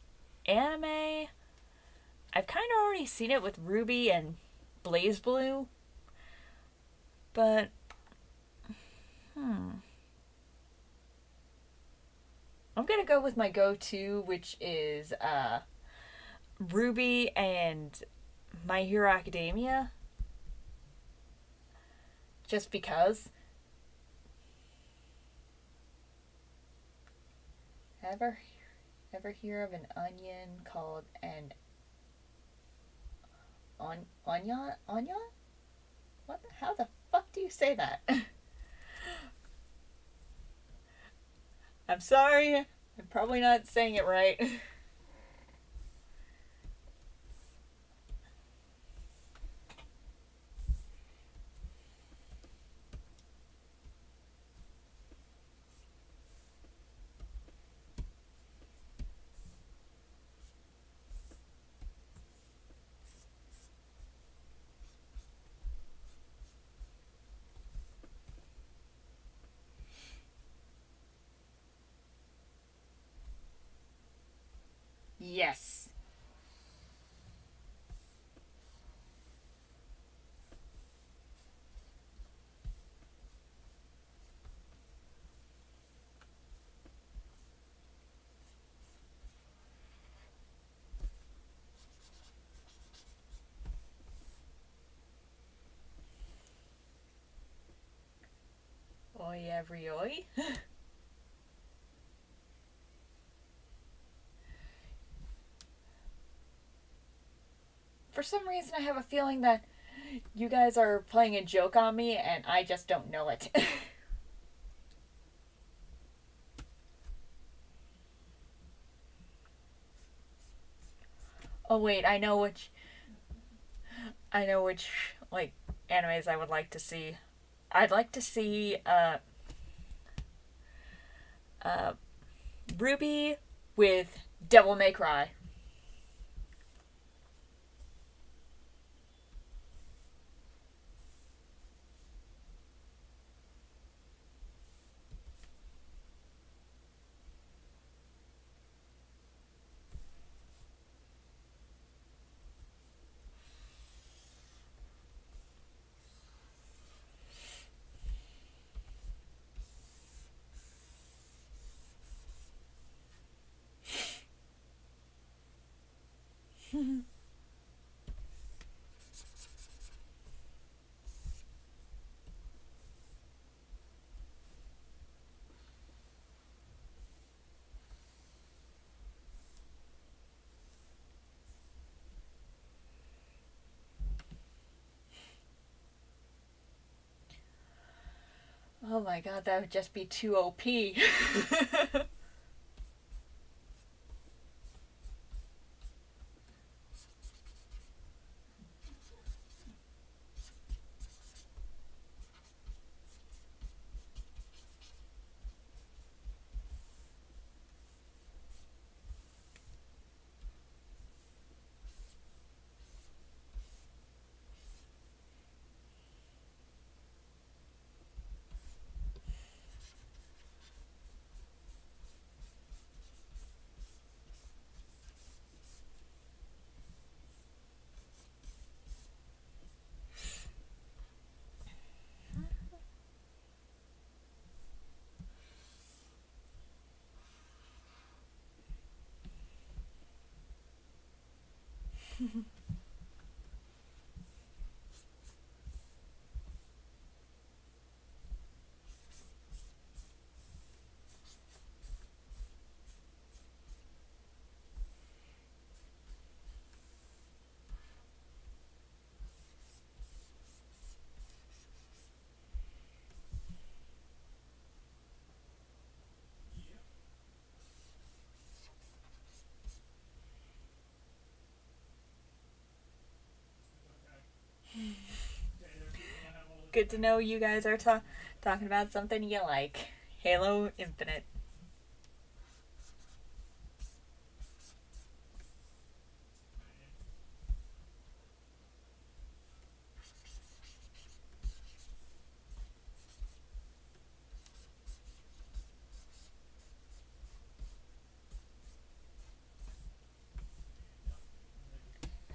[SPEAKER 1] anime, I've kind of already seen it with Ruby and Blaze Blue. But, I'm gonna go with my go-to, which is Ruby and My Hero Academia. Just because. Ever hear of an onion called an onion? Onion? What? How the fuck do you say that? I'm sorry. I'm probably not saying it right. Yes. Oi every oi. For some reason, I have a feeling that you guys are playing a joke on me and I just don't know it. Oh wait, I know which like animes I would like to see. I'd like to see Ruby with Devil May Cry. Oh my god, that would just be too OP. Good to know you guys are talking about something you like. Halo Infinite.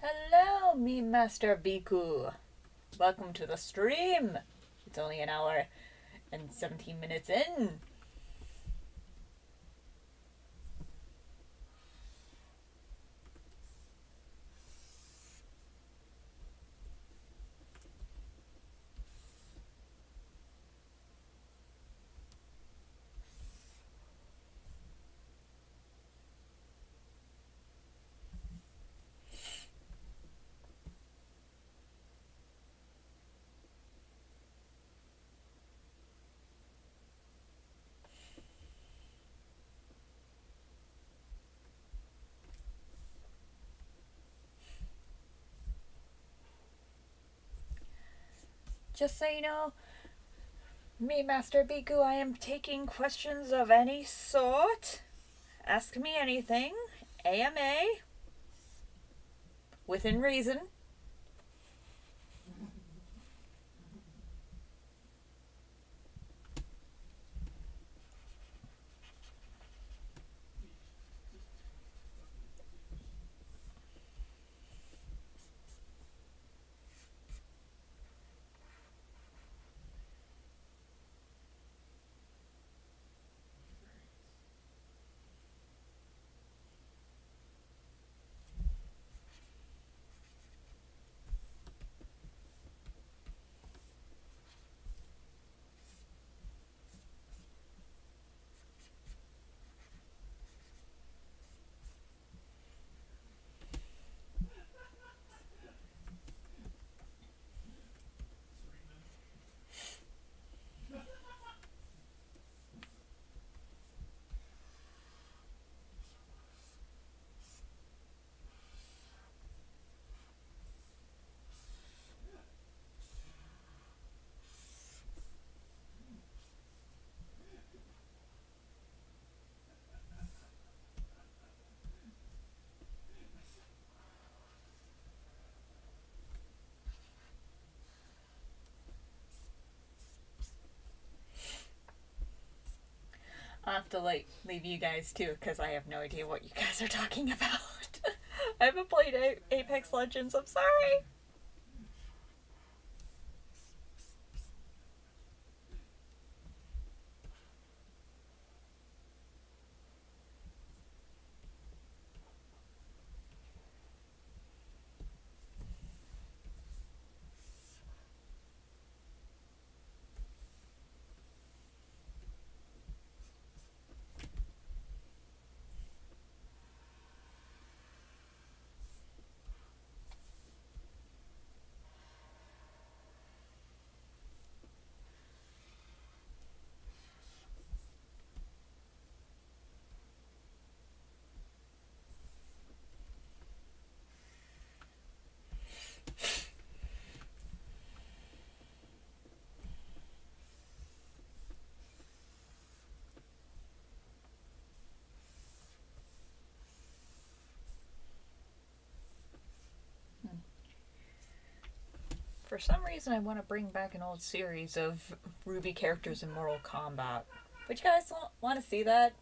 [SPEAKER 1] Hello, me Master Biku. Welcome to the stream. It's only an hour and 17 minutes in. Just so you know, me, Master Biku, I am taking questions of any sort. Ask me anything. AMA. Within reason. I'll have to leave you guys too, because I have no idea what you guys are talking about. I haven't played Apex Legends, I'm sorry. For some reason, I want to bring back an old series of Ruby characters in Mortal Kombat. Would you guys want to see that?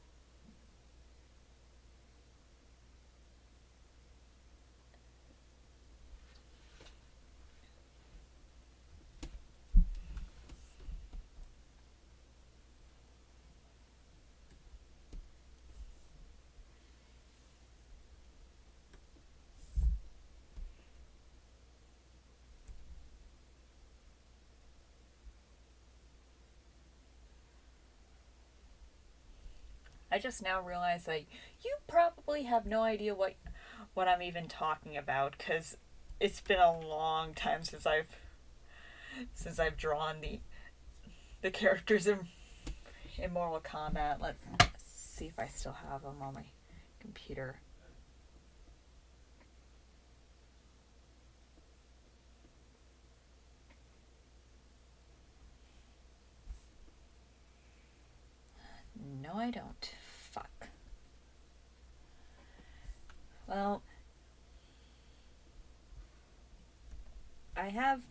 [SPEAKER 1] I just now realized that you probably have no idea what I'm even talking about, because it's been a long time since I've drawn the characters in Mortal Kombat. Let's see if I still have them on my computer. No, I don't. Fuck. Well, I have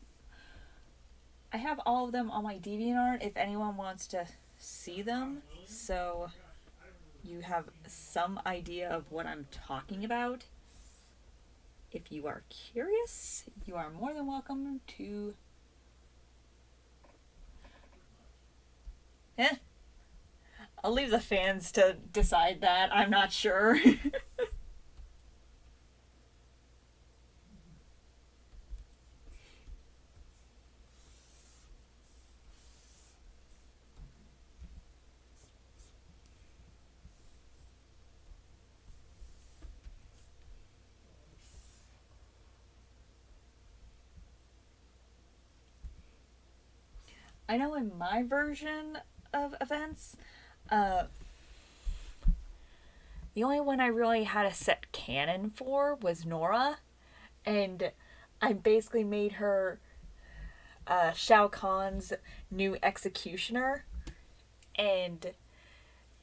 [SPEAKER 1] all of them on my DeviantArt if anyone wants to see them, so you have some idea of what I'm talking about. If you are curious, you are more than welcome to... I'll leave the fans to decide that. I'm not sure. I know in my version of events, the only one I really had a set canon for was Nora, and I basically made her Shao Kahn's new executioner, and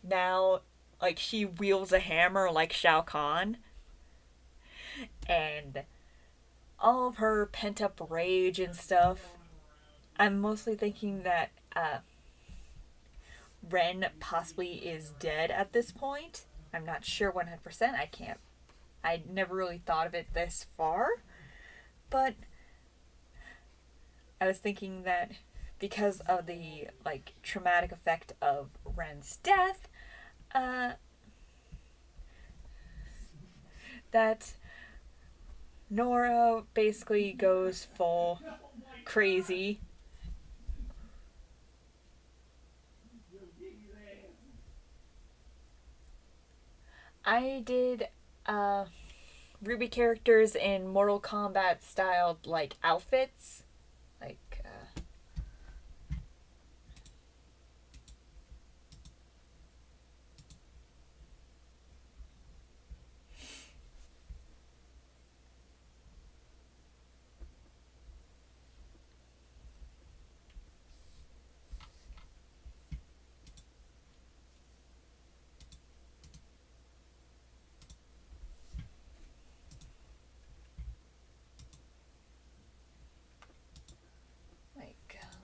[SPEAKER 1] now, like, she wields a hammer like Shao Kahn, and all of her pent up rage and stuff. I'm mostly thinking that Ren possibly is dead at this point. I'm not sure 100%. I never really thought of it this far. But I was thinking that because of the, like, traumatic effect of Ren's death, that Nora basically goes full crazy. I did Ruby characters in Mortal Kombat styled, like, outfits. Like,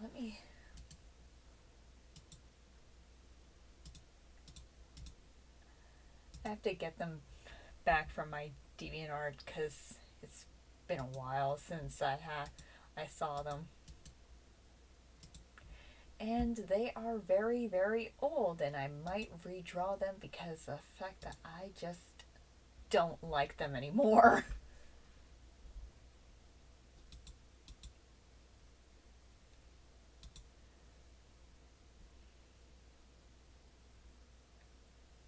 [SPEAKER 1] let me... I have to get them back from my DeviantArt because it's been a while since I saw them. And they are very, very old, and I might redraw them because of the fact that I just don't like them anymore.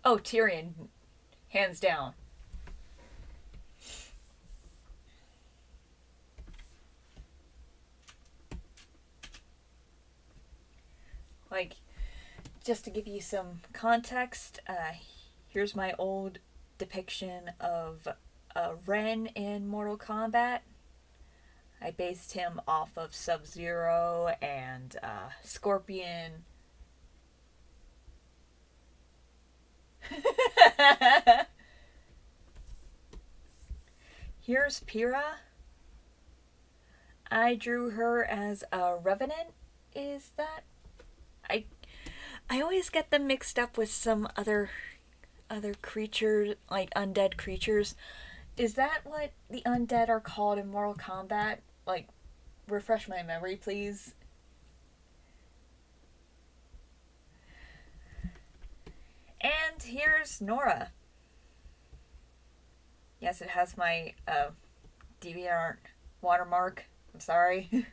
[SPEAKER 1] Oh, Tyrion, hands down. Like, just to give you some context, here's my old depiction of Ren in Mortal Kombat. I based him off of Sub-Zero and Scorpion. Here's Pyrrha. I drew her as a revenant. Is that... I always get them mixed up with some other creatures, like undead creatures. Is that what the undead are called in Mortal Kombat? Like, refresh my memory, please. And here's Nora. Yes, it has my DeviantArt watermark. I'm sorry.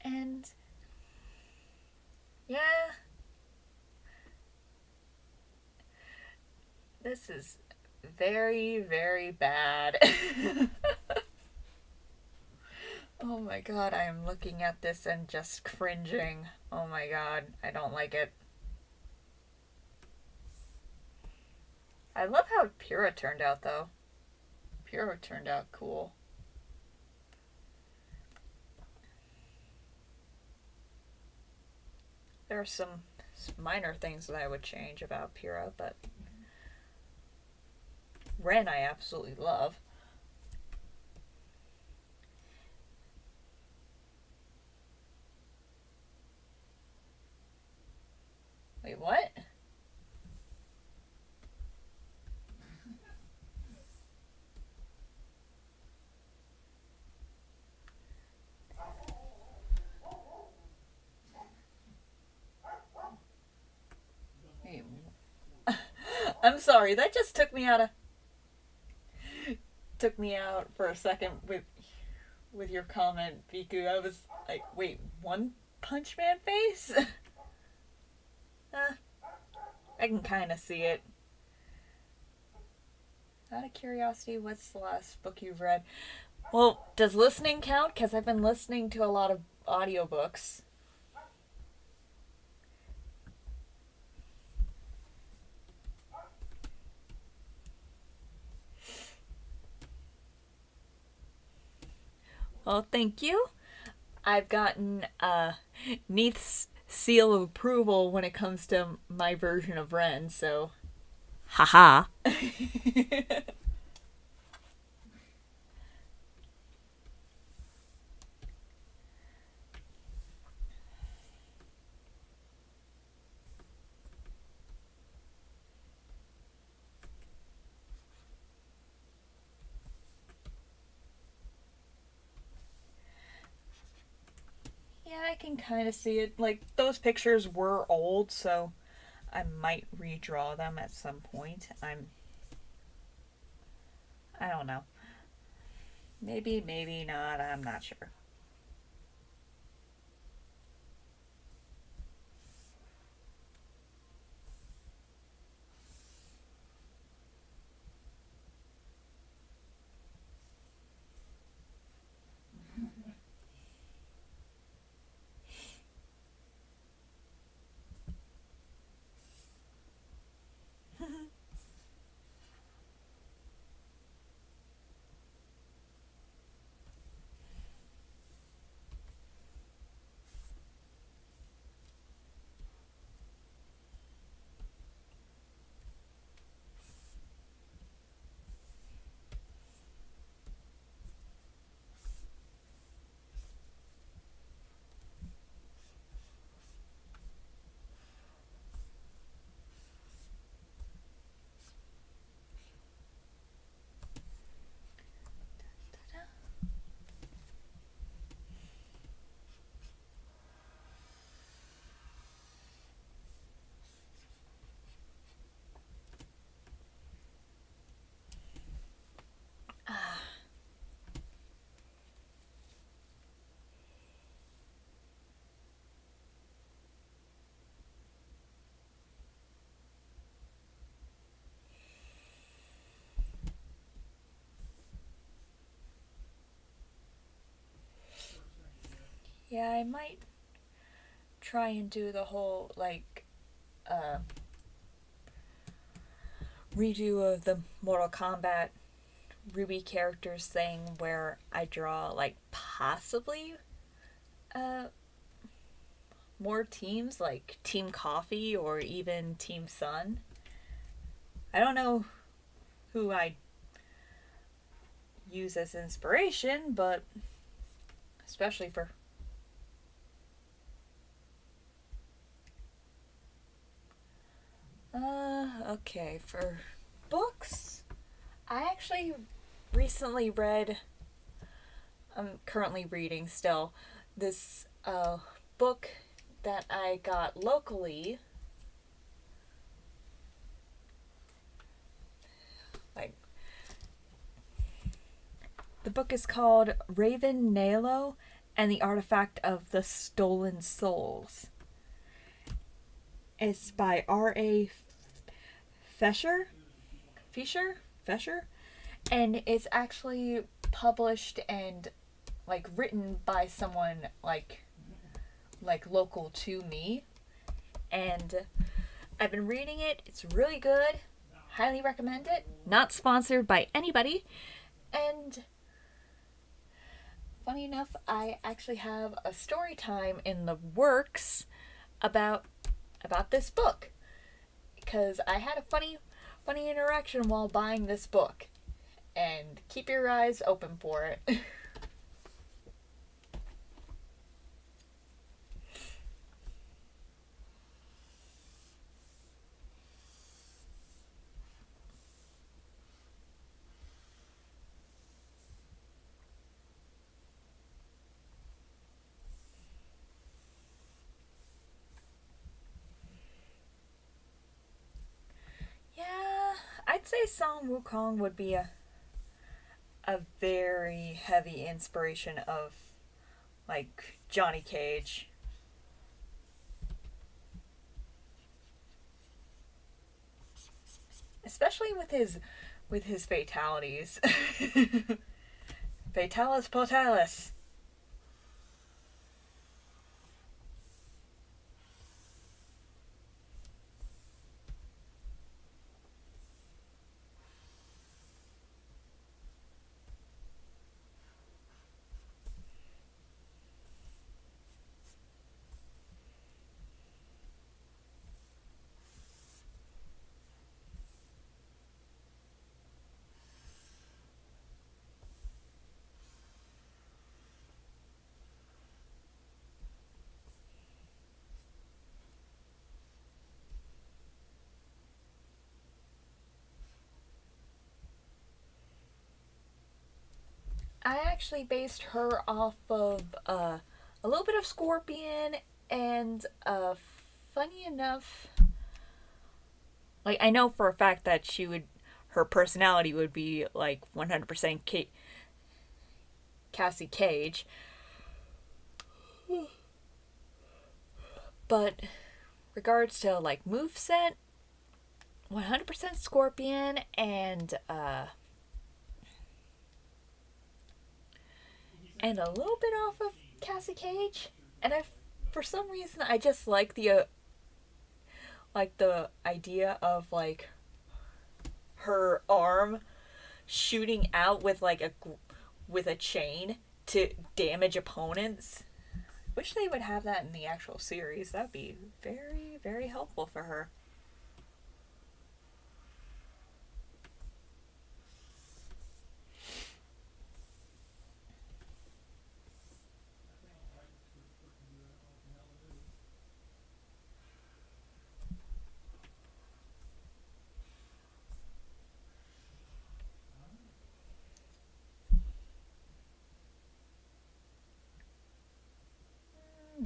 [SPEAKER 1] And yeah, this is very, very bad. Oh my god, I am looking at this and just cringing. Oh my god, I don't like it. I love how Pyrrha turned out, though. Pyrrha turned out cool. There are some minor things that I would change about Pyrrha, but Ren I absolutely love. Wait, what? Wait, I'm sorry, that just took me out for a second with your comment, Biku. I was like, wait, One Punch Man face? I can kind of see it. Out of curiosity, what's the last book you've read? Well, does listening count? Because I've been listening to a lot of audiobooks. Well, thank you. I've gotten Neith's seal of approval when it comes to my version of Ren, so. Haha. Yeah, I can kind of see it. Like, those pictures were old, so I might redraw them at some point. I don't know. Maybe, maybe not. I'm not sure. Yeah, I might try and do the whole, like, redo of the Mortal Kombat Ruby characters thing where I draw, like, possibly uh, more teams, like Team Coffee or even Team Sun. I don't know who I'd use as inspiration, but especially for. Okay, for books, I actually recently read, I'm currently reading still, this book that I got locally. Like, the book is called Raven Nalo and the Artifact of the Stolen Souls. It's by R.A. Fesher, and it's actually published and like written by someone like local to me, and I've been reading it. It's really good. Highly recommend it. Not sponsored by anybody. And funny enough, I actually have a story time in the works about about this book because I had a funny interaction while buying this book, and keep your eyes open for it. Yeah, I'd say Song Wukong would be a very heavy inspiration of like Johnny Cage. Especially with his fatalities. Fatalis potalis. I actually based her off of a little bit of Scorpion, and funny enough, like I know for a fact that her personality would be like 100% Cassie Cage, but regards to like moveset, 100% Scorpion, and a little bit off of Cassie Cage. And for some reason, I just like the idea of like her arm shooting out with a chain to damage opponents. Wish they would have that in the actual series. That'd be very, very helpful for her.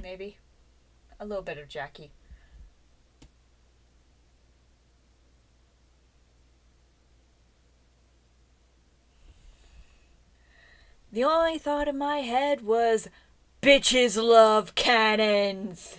[SPEAKER 1] Maybe a little bit of Jackie. The only thought in my head was, bitches love cannons.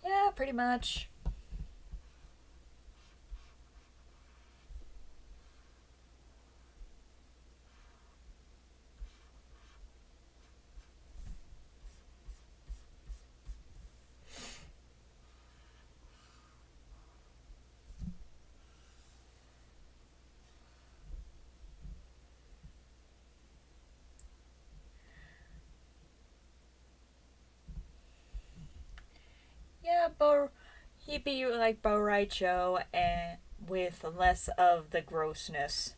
[SPEAKER 1] Yeah, pretty much. Yeah, he'd be like Bo Raicho and with less of the grossness.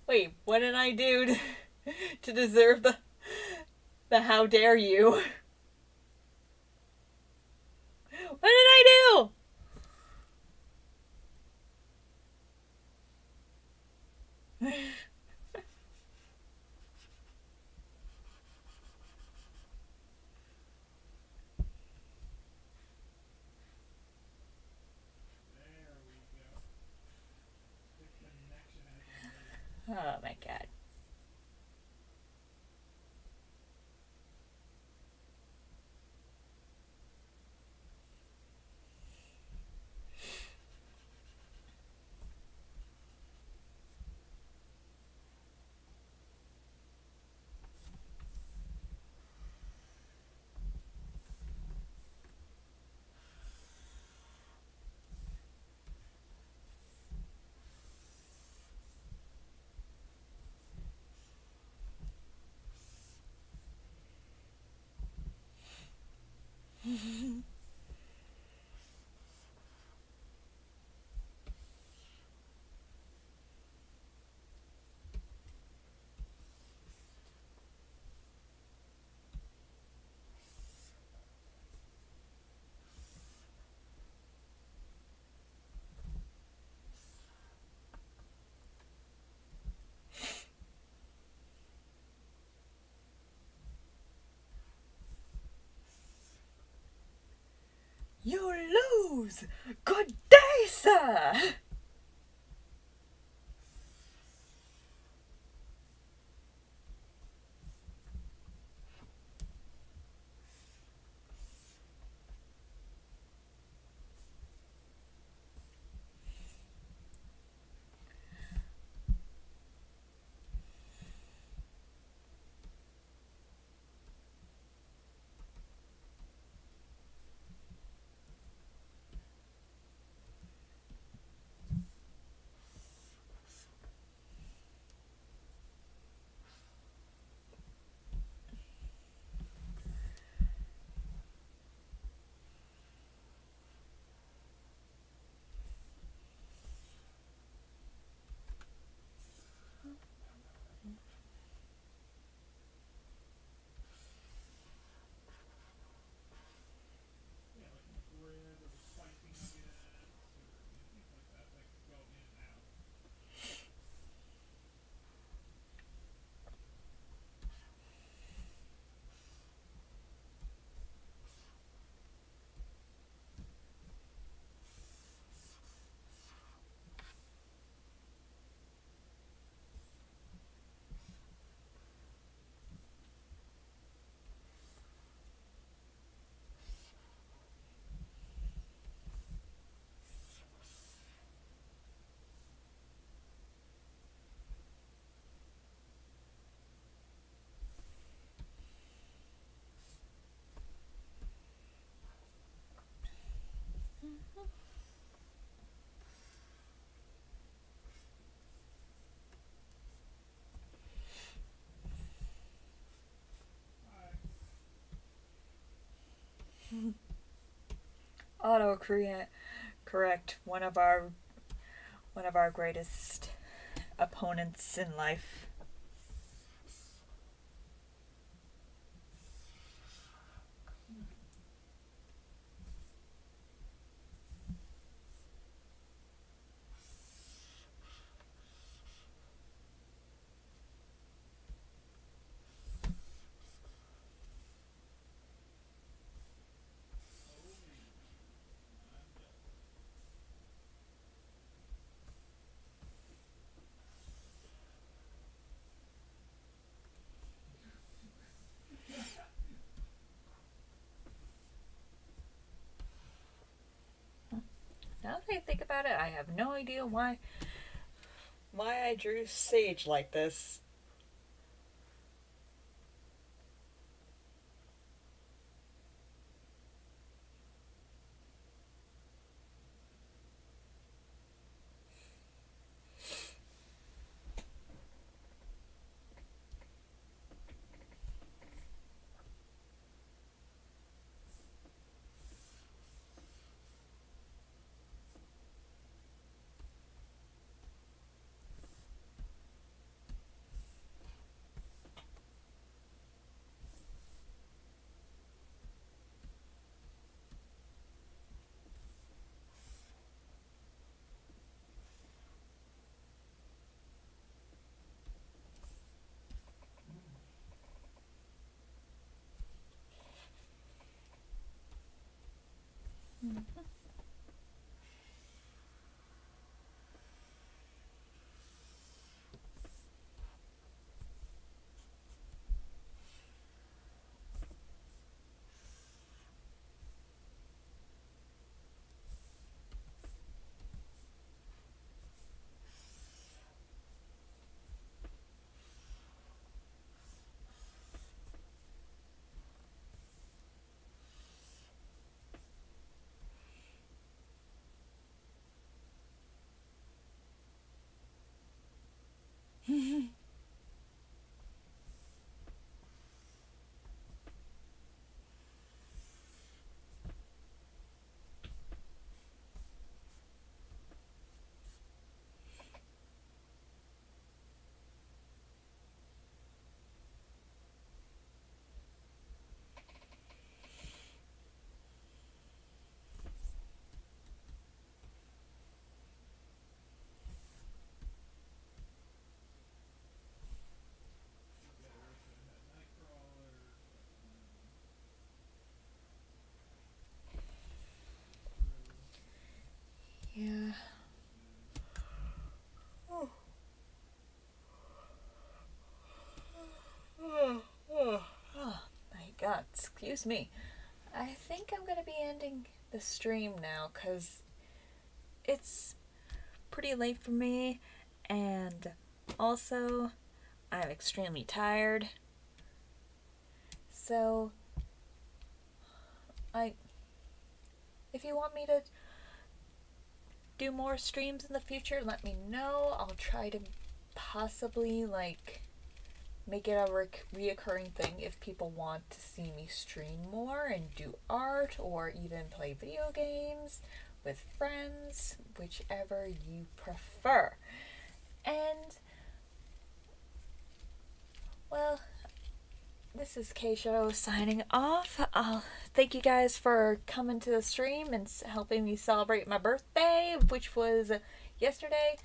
[SPEAKER 1] Wait, what did I do to deserve the how dare you? What did I do? Oh my god. You lose! Good day, sir! Auto correct one of our greatest opponents in life. Now that I think about it, I have no idea why I drew Sage like this. excuse me. I think I'm going to be ending the stream now because it's pretty late for me, and also I'm extremely tired. So, if you want me to do more streams in the future, let me know. I'll try to possibly, make it a reoccurring thing if people want to see me stream more and do art or even play video games with friends, whichever you prefer. And, well, this is KShow signing off. Thank you guys for coming to the stream and helping me celebrate my birthday, which was yesterday.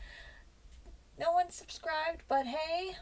[SPEAKER 1] No one subscribed, but hey,